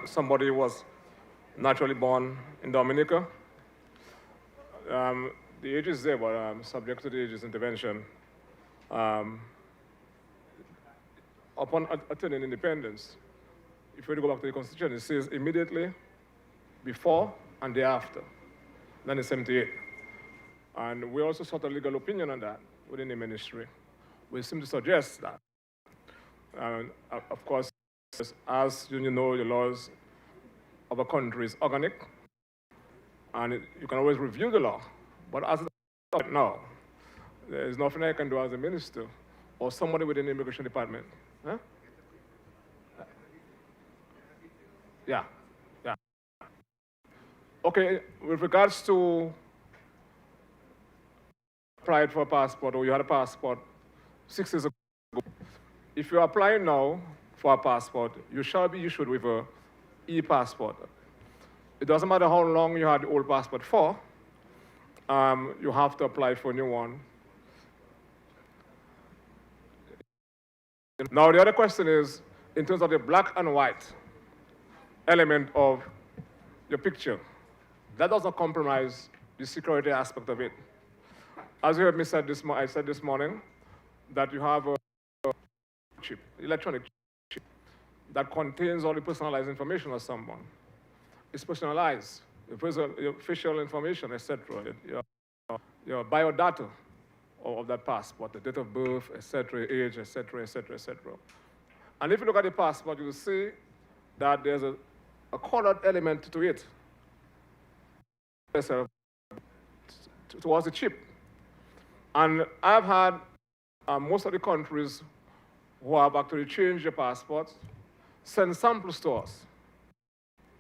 somebody was naturally born in Dominica. The age is there, but subject to the age's intervention. upon attaining independence, if you go back to the Constitution, it says immediately before and thereafter, 1978. And we also sought a legal opinion on that within the ministry. We seem to suggest that. And of course, as you know, the laws of a country is organic, and you can always review the law. But as of right now, there is nothing I can do as a minister or somebody within the immigration department. Huh? Yeah. Okay, with regards to applied for a passport, or you had a passport 6 years ago, if you apply now for a passport, you shall be issued with an e-passport. It doesn't matter how long you had the old passport for, you have to apply for a new one. Now, the other question is, in terms of the black and white element of your picture, that doesn't compromise the security aspect of it. As you heard me said I said this morning, that you have a chip, electronic chip, that contains all the personalized information of someone. It's personalized, your facial information, etc., your biodata of that passport, the date of birth, etc., age, etc., etc., etc. And if you look at the passport, you will see that there's a colored element to it. Towards the chip. And I've had most of the countries who have actually changed their passports send samples to us.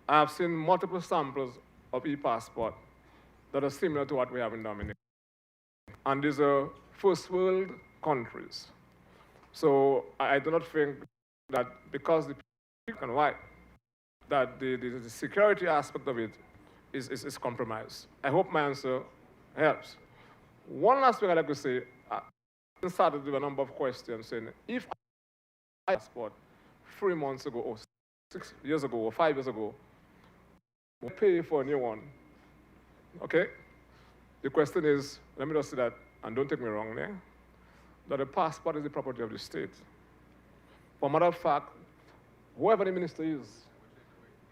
I've seen multiple samples of e-passport that are similar to what we have in Dominica. And these are first world countries. So I do not think that because the black and white, that the security aspect of it is compromised. I hope my answer helps. One last thing I'd like to say, I started with a number of questions saying, if I had a passport 3 months ago, or 6 years ago, or 5 years ago, we'll pay for a new one, okay? The question is, let me just say that, and don't take me wrong there, that the passport is the property of the state. For a matter of fact, whoever the minister is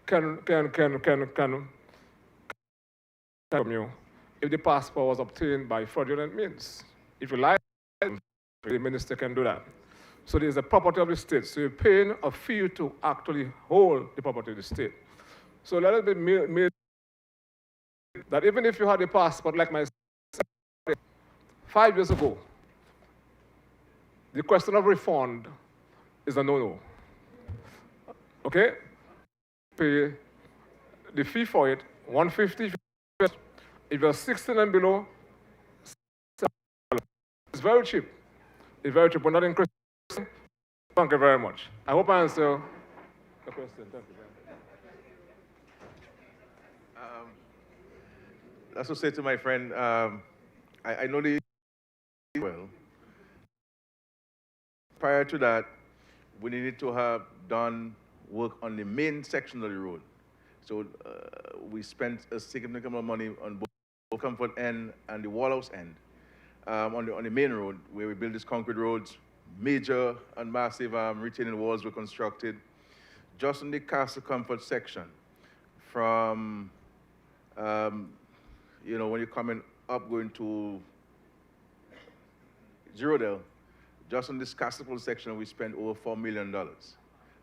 can from you if the passport was obtained by fraudulent means. If you lie, the minister can do that. So there's a property of the state. So you're paying a fee to actually hold the property of the state. So let it be made that even if you had a passport like myself 5 years ago, the question of refund is a no-no. Okay? Pay the fee for it, $150. If you're 16 and below, it's very cheap. It's very cheap. We're not increasing. Thank you very much. I hope I answer the question. Thank you very much. That's to say to my friend, I know the well. Prior to that, we needed to have done work on the main section of the road. So we spent a significant amount of money on both Comfort end and the Wallhouse end on the main road, where we built these concrete roads. Major and massive retaining walls were constructed. Just in the Castle Comfort section, from when you're coming up going to Girodale, just in this Castle section, we spent over $4 million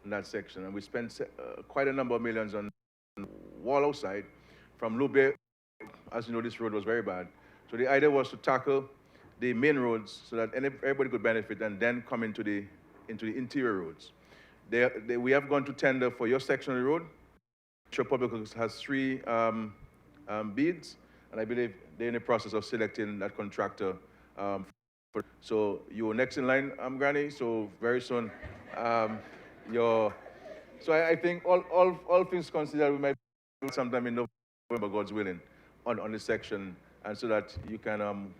in that section, and we spent quite a number of millions on the Wallhouse side. From Lube, as you know, this road was very bad. So the idea was to tackle the main roads so that everybody could benefit, and then come into the interior roads. We have gone to tender for your section of the road. Public has 3 bids, and I believe they're in the process of selecting that contractor. So you're next in line, Granny. So very soon, so I think all things considered, we might do sometime in November, God's willing, on this section, and so that you can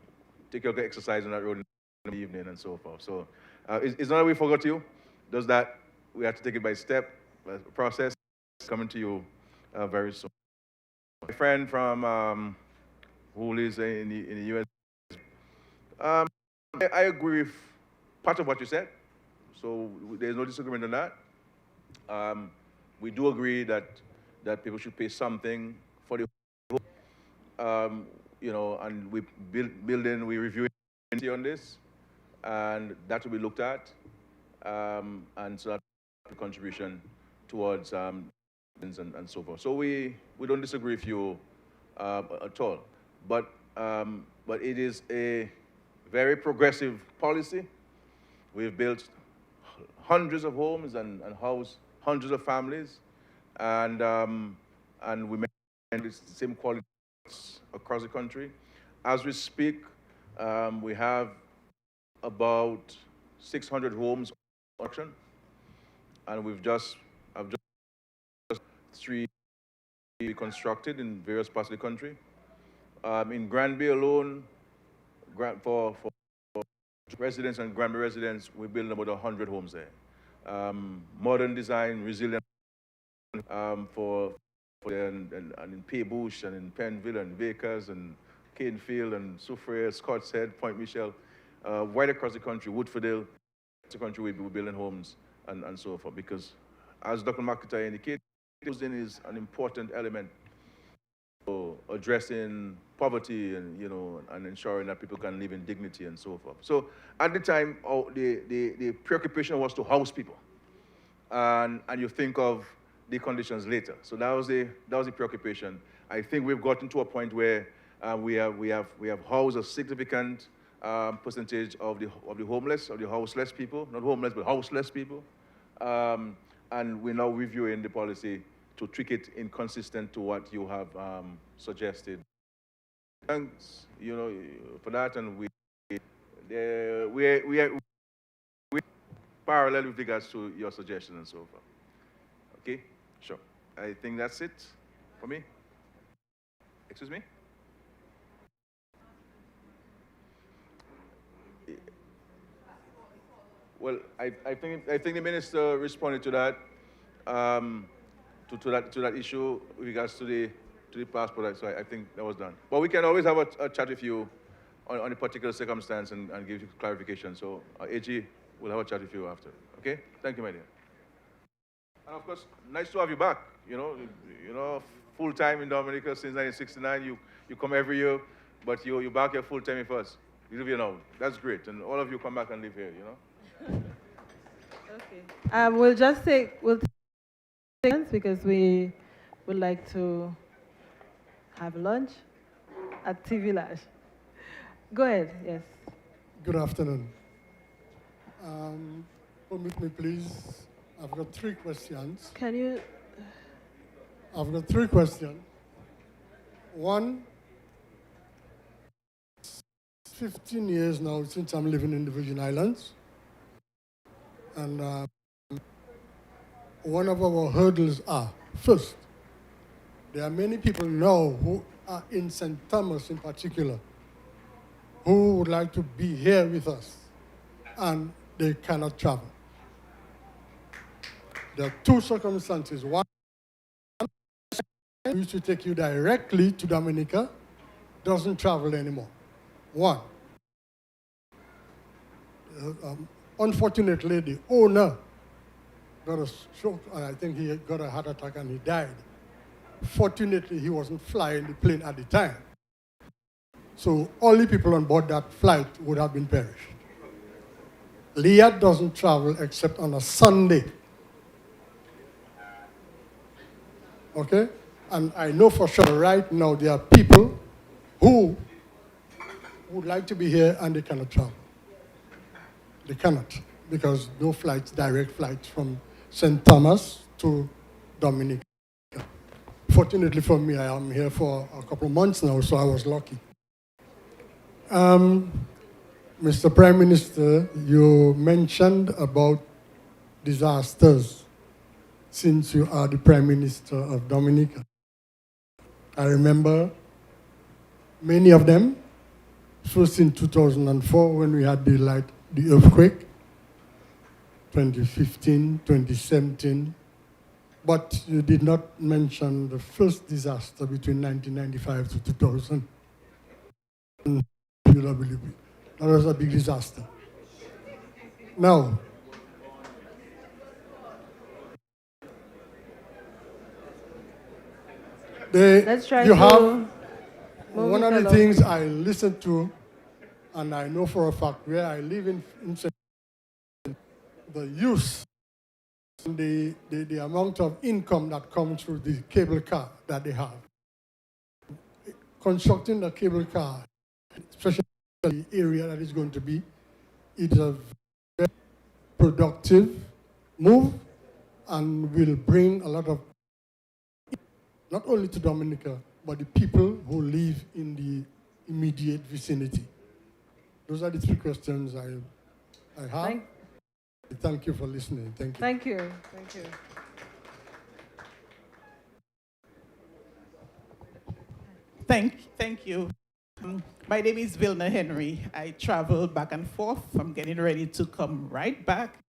take your exercise on that road in the evening and so forth. So it's not that we forgot you. Does that we have to take it by step, process, coming to you very soon. My friend from who lives in the U.S. I agree with part of what you said. So there's no disagreement on that. We do agree that people should pay something for the home, and we we reviewing on this, and that will be looked at, and so that contribution towards and so forth. So we don't disagree with you at all, but it is a very progressive policy. We've built hundreds of homes and housed hundreds of families, and we maintain the same quality across the country. As we speak, we have about 600 homes on auction, and I've just 3 constructed in various parts of the country. In Granby alone, for residents and Granby residents, we're building about 100 homes there. Modern design, resilient, and in Paybush and in Penville and Vickers and Canefield and Soufriere, Scott's Head, Point Michel, right across the country, Woodfordale, the country we're building homes and so forth, because as Dr. McIntyre indicated, housing is an important element for addressing poverty and ensuring that people can live in dignity and so forth. So at the time, the preoccupation was to house people, and you think of the conditions later. So that was the preoccupation. I think we've gotten to a point where we have housed a significant percentage of the homeless, of the houseless people, not homeless but houseless people, and we're now reviewing the policy to tweak it inconsistent to what you have suggested. Thanks, for that, and we parallel with regards to your suggestion and so forth. Okay, sure. I think that's it for me. Excuse me? Well, I think the minister responded to that. To that issue with regards to the passport, so I think that was done. But we can always have a chat with you on a particular circumstance and give you clarification. So AG will have a chat with you after. Okay? Thank you, my dear. And of course, nice to have you back. Full time in Dominica since 1969. You come every year, but you're back here full time with us. You live here now. That's great, and all of you come back and live here. Okay. We'll take because we would like to have lunch at T Village. Go ahead, yes. Good afternoon. Permit me, please. I've got 3 questions. Can you? I've got 3 questions. One, 15 years now since I'm living in the Virgin Islands. And one of our hurdles are, first, there are many people now who are in St. Thomas in particular who would like to be here with us, and they cannot travel. There are 2 circumstances. One, used to take you directly to Dominica, doesn't travel anymore. One. Unfortunately, the owner got a stroke, and I think he got a heart attack and he died. Fortunately, he wasn't flying the plane at the time. So all the people on board that flight would have been perished. Leah doesn't travel except on a Sunday. Okay? And I know for sure right now there are people who would like to be here and they cannot travel. They cannot, because no flights, direct flights from St. Thomas to Dominica. Fortunately for me, I am here for a couple of months now, so I was lucky. Mr. Prime Minister, you mentioned about disasters since you are the Prime Minister of Dominica. I remember many of them, first in 2004 when we had the earthquake, 2015, 2017, but you did not mention the first disaster between 1995 to 2000. That was a big disaster. Now, Let's try you to have move one it of the along. things I listen to, and I know for a fact where I live in the use, the amount of income that comes through the cable car that they have. Constructing the cable car, especially the area that is going to be, it's a very productive move and will bring a lot of, not only to Dominica, but the people who live in the immediate vicinity. Those are the three questions I have. Thank you for listening. Thank you. Thank you. Thank you. Thank you. My name is Vilna Henry. I travel back and forth. I'm getting ready to come right back.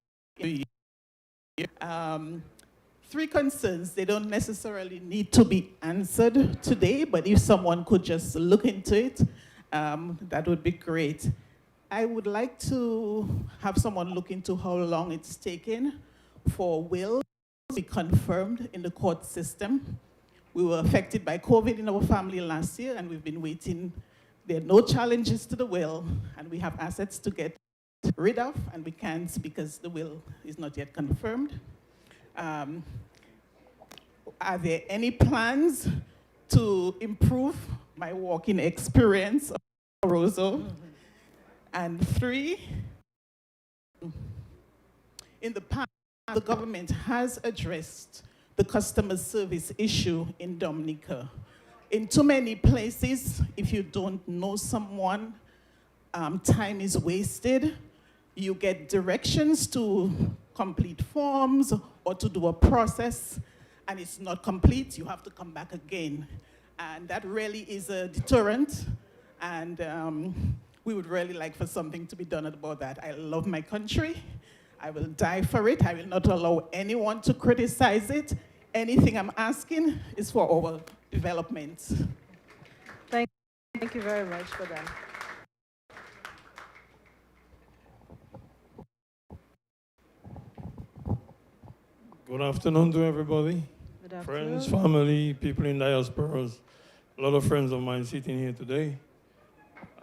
Three concerns. They don't necessarily need to be answered today, but if someone could just look into it, that would be great. I would like to have someone look into how long it's taken for will to be confirmed in the court system. We were affected by COVID in our family last year, and we've been waiting. There are no challenges to the will, and we have assets to get rid of, and we can't because the will is not yet confirmed. Are there any plans to improve my walking experience of Roseau? And three, in the past, the government has addressed the customer service issue in Dominica. In too many places, if you don't know someone, time is wasted. You get directions to complete forms or to do a process, and it's not complete. You have to come back again. And that really is a deterrent, and we would really like for something to be done about that. I love my country. I will die for it. I will not allow anyone to criticize it. Anything I'm asking is for our development. Thank you very much for that. Good afternoon to everybody. Good afternoon. Friends, family, people in diasporas. A lot of friends of mine sitting here today.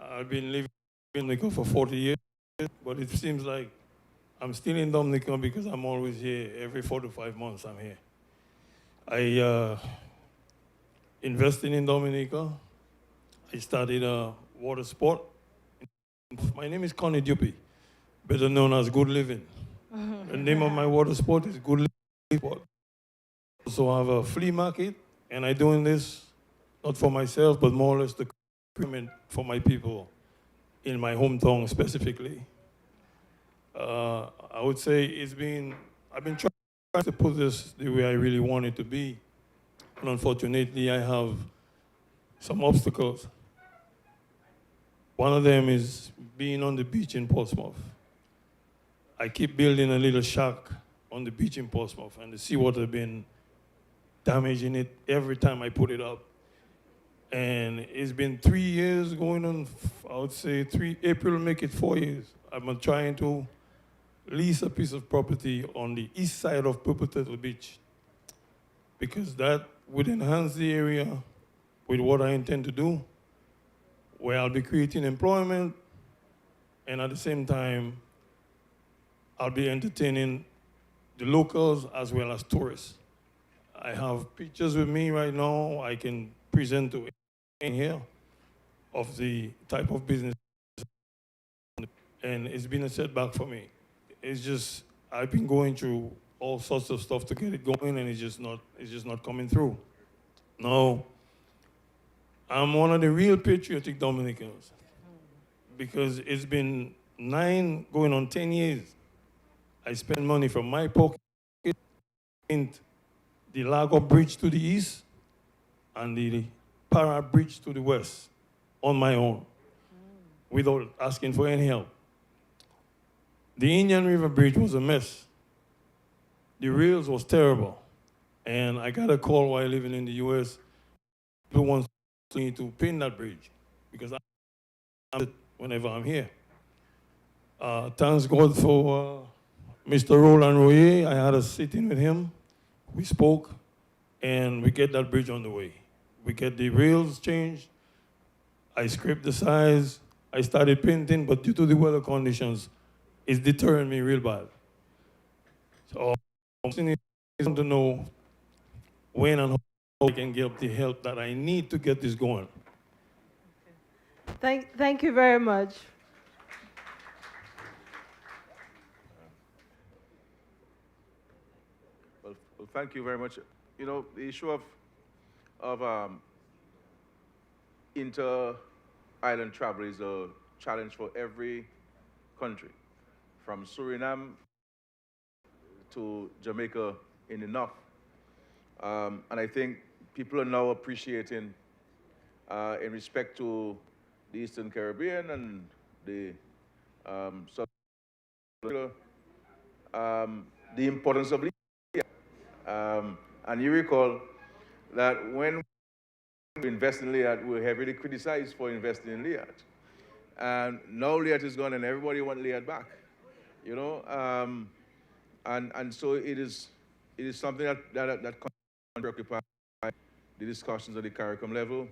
I've been living in Dominica for 40 years, but it seems like I'm still in Dominica because I'm always here. Every 4 to 5 months I'm here. I invested in Dominica. I started a water sport. My name is Connie Dupuy, better known as Good Living. The name of my water sport is Good Living. So I have a flea market, and I'm doing this not for myself, but more or less the commitment for my people in my hometown specifically. I would say I've been trying to put this the way I really want it to be. And unfortunately, I have some obstacles. One of them is being on the beach in Portsmouth. I keep building a little shack on the beach in Portsmouth, and the seawater has been damaging it every time I put it up. And it's been 3 years going on, I would say April will make it 4 years. I'm trying to lease a piece of property on the east side of Purple Turtle Beach, because that would enhance the area with what I intend to do, where I'll be creating employment, and at the same time, I'll be entertaining the locals as well as tourists. I have pictures with me right now I can present to in here of the type of business, and it's been a setback for me. It's just, I've been going through all sorts of stuff to get it going, and it's just not coming through. Now, I'm one of the real patriotic Dominicans, because it's been 9 going on 10 years. I spend money from my pocket in the Lago Bridge to the east and the Para Bridge to the west on my own, without asking for any help. The Indian River Bridge was a mess. The rails was terrible. And I got a call while living in the US. People want me to paint that bridge because I'm whenever I'm here. Thanks God for Mr. Roland Royer. I had a sitting with him. We spoke, and we get that bridge on the way. We get the rails changed. I scraped the size. I started painting, but due to the weather conditions, it's deterring me real bad. So I'm to know when and how I can get the help that I need to get this going. Thank you very much. Well, thank you very much. You know, the issue of inter-island travel is a challenge for every country, from Suriname to Jamaica in the north. And I think people are now appreciating, in respect to the Eastern Caribbean and the Southern, the importance of leisure. And you recall that when we invest in LIAT, we were heavily criticized for investing in LIAT. And now LIAT is gone and everybody wants LIAT back, you know? And so it is something that preoccupies the discussions at the CARICOM level.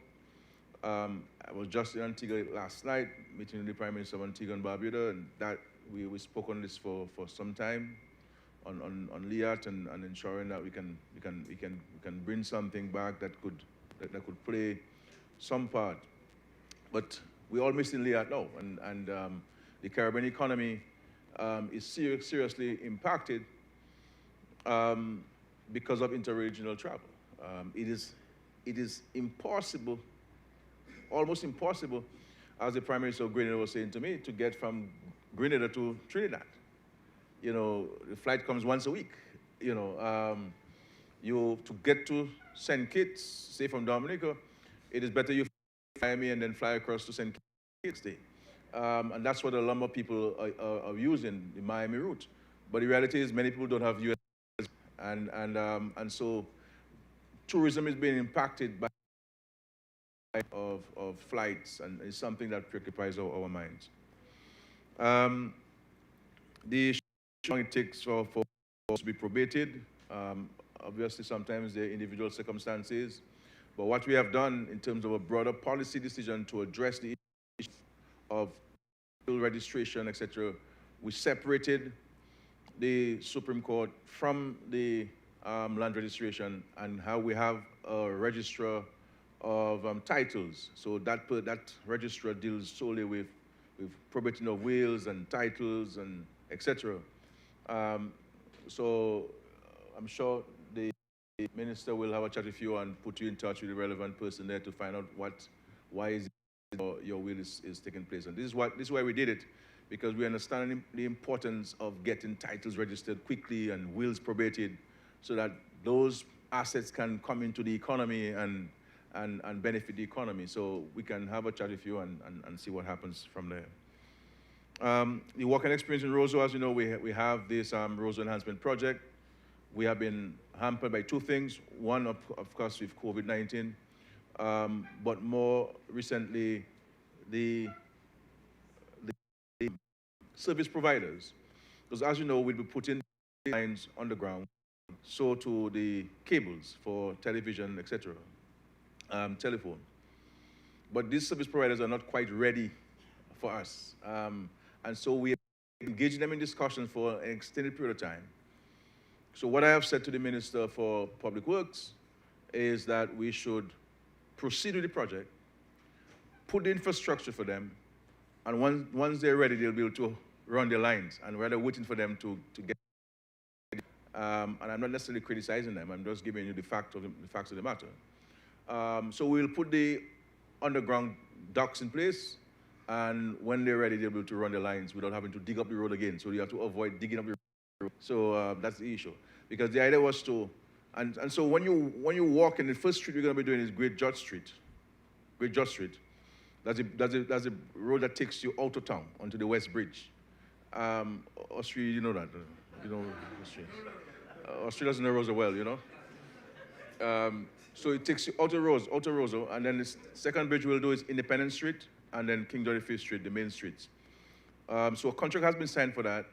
I was just in Antigua last night, meeting the Prime Minister of Antigua and Barbuda, and that we spoke on this for some time, on LIAT and ensuring that we can bring something back that could play some part. But we all missing LIAT now, and the Caribbean economy is seriously impacted because of interregional travel. It is impossible, almost impossible, as the Prime Minister of Grenada was saying to me, to get from Grenada to Trinidad. You know, the flight comes once a week. You know, to get to St. Kitts, say from Dominica, it is better you fly me and then fly across to St. Kitts Day. And that's what a lot of people are using, the Miami route. But the reality is many people don't have US, and so tourism is being impacted by of flights, and it's something that preoccupies our minds. The it takes for to be probated. Obviously, sometimes there are individual circumstances, but what we have done in terms of a broader policy decision to address the issue of registration, etc., we separated the Supreme Court from the land registration, and how we have a registrar of titles. So that registrar deals solely with probating of wills and titles and etc. So I'm sure the minister will have a chat with you and put you in touch with the relevant person there to find out why is your will is taking place. And this is why we did it, because we understand the importance of getting titles registered quickly and wills probated, so that those assets can come into the economy and benefit the economy. So we can have a chat with you and see what happens from there. The working experience in Roseau, as you know, we have this Roseau Enhancement Project. We have been hampered by two things. One, of course, with COVID-19, but more recently, the service providers. Because as you know, we'll be putting lines underground, so to the cables for television, etc., telephone. But these service providers are not quite ready for us. And so we are engaging them in discussions for an extended period of time. So what I have said to the Minister for Public Works is that we should proceed with the project, put the infrastructure for them, and once they're ready, they'll be able to run their lines, and rather waiting for them to get. And I'm not necessarily criticizing them, I'm just giving you the facts of the matter. So we'll put the underground ducts in place, and when they're ready, they'll be able to run the lines without having to dig up the road again. So you have to avoid digging up the road. So that's the issue. Because the idea was to, and so when you walk in the first street we're going to be doing is Great Judge Street. Great Judge Street. That's a road that takes you out of town onto the West Bridge. Austria, you know that. You know Austria. Austria doesn't know Roseau well, you know. So it takes you out of Roseau, and then the second bridge we'll do is Independence Street, and then King George V Street, the main streets. So a contract has been signed for that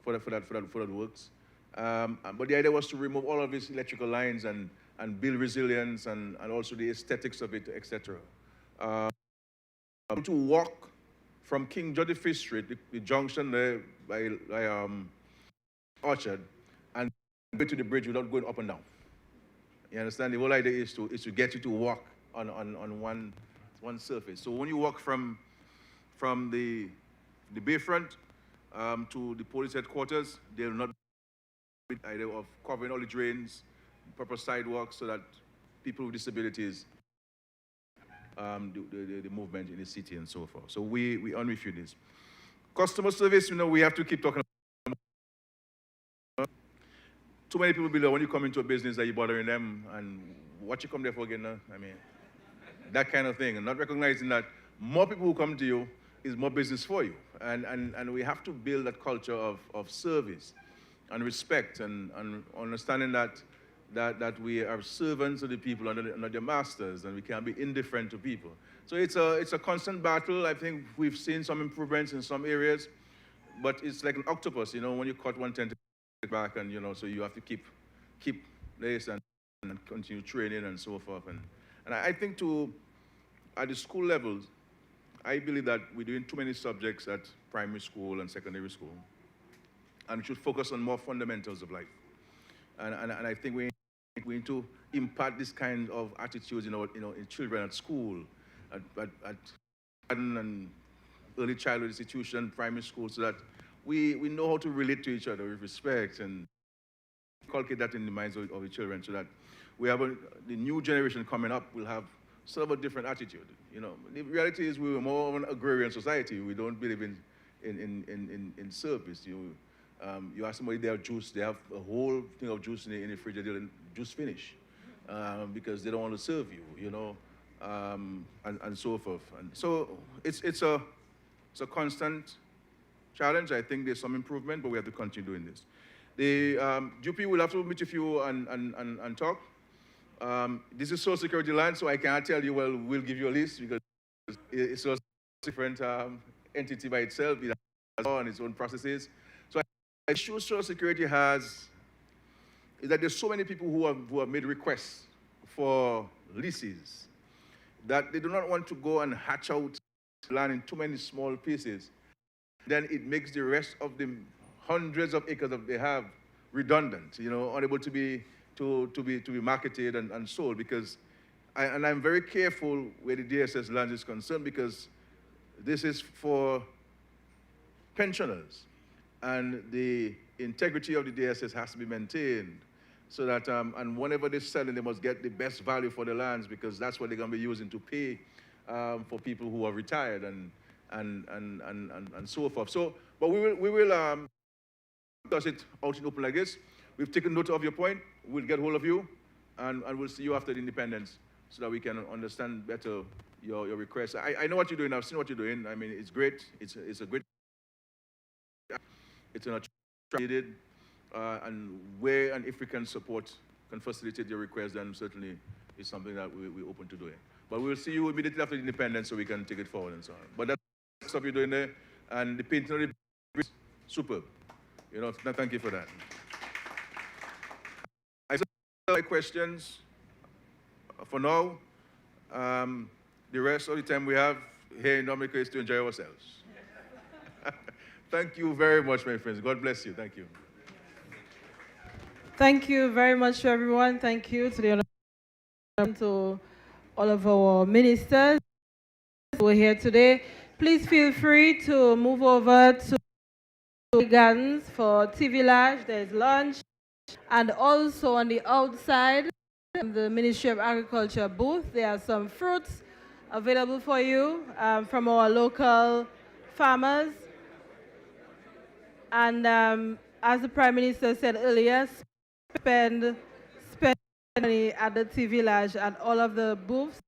works. But the idea was to remove all of these electrical lines and and build resilience and also the aesthetics of it, etc. To walk from King George V Street, the junction there by Orchard, and go to the bridge without going up and down. You understand? The whole idea is to get you to walk on one surface. So when you walk from the bayfront to the police headquarters, they'll not be the idea of covering all the drains, proper sidewalks, so that people with disabilities the movement in the city and so forth. So we unrefute this. Customer service, we have to keep talking about. Too many people believe when you come into a business that you're bothering them and what you come there for again, I mean, that kind of thing. And not recognizing that more people who come to you is more business for you. And we have to build that culture of service and respect and understanding that we are servants of the people and not their masters, and we can't be indifferent to people. So it's a constant battle. I think we've seen some improvements in some areas, but it's like an octopus, when you cut one tentacle back, and so you have to keep this and continue training and so forth. And I think at the school levels, I believe that we're doing too many subjects at primary school and secondary school, and we should focus on more fundamentals of life. And I think we need to impart this kind of attitudes in children at school, at and early childhood institution, primary school, so that we know how to relate to each other with respect and inculcate that in the minds of the children, so that we have the new generation coming up will have sort of a different attitude. The reality is we were more of an agrarian society. We don't believe in service. You ask somebody they have juice, they have a whole thing of juice in the fridge, they didn't juice finish because they don't want to serve you, and so forth. And so it's a constant challenge. I think there's some improvement, but we have to continue doing this. The GP will have to meet with you and talk. This is Social Security land, so I cannot tell you, well, we'll give you a list, because it's a different entity by itself. It has its own processes. So the issue Social Security has is that there's so many people who have made requests for leases that they do not want to go and hatch out land in too many small pieces. Then it makes the rest of the hundreds of acres that they have redundant, unable to be marketed and sold. Because I'm very careful where the DSS land is concerned, because this is for pensioners, and the integrity of the DSS has to be maintained, so that and whenever they're selling, they must get the best value for the lands, because that's what they're going to be using to pay for people who are retired and so forth. So, but we will discuss it out in open like this. We've taken note of your point. We'll get hold of you, and we'll see you after the independence, so that we can understand better your requests. I know what you're doing. I've seen what you're doing. I mean, it's great. It's a great. It's an needed, and where and if we can facilitate your request, then certainly it's something that we're open to doing. But we'll see you immediately after the independence, so we can take it forward and so on. But that's the stuff you're doing there, and the painting of the bridge, superb. Thank you for that. I saw my questions for now. The rest of the time we have here in Dominica is to enjoy ourselves. Thank you very much, my friends. God bless you. Thank you. Thank you very much to everyone. Thank you to all of our ministers who are here today. Please feel free to move over to the gardens for TV Village. There's lunch. And also on the outside, in the Ministry of Agriculture booth, there are some fruits available for you from our local farmers. And as the Prime Minister said earlier, spend money at the TV Village at all of the booths.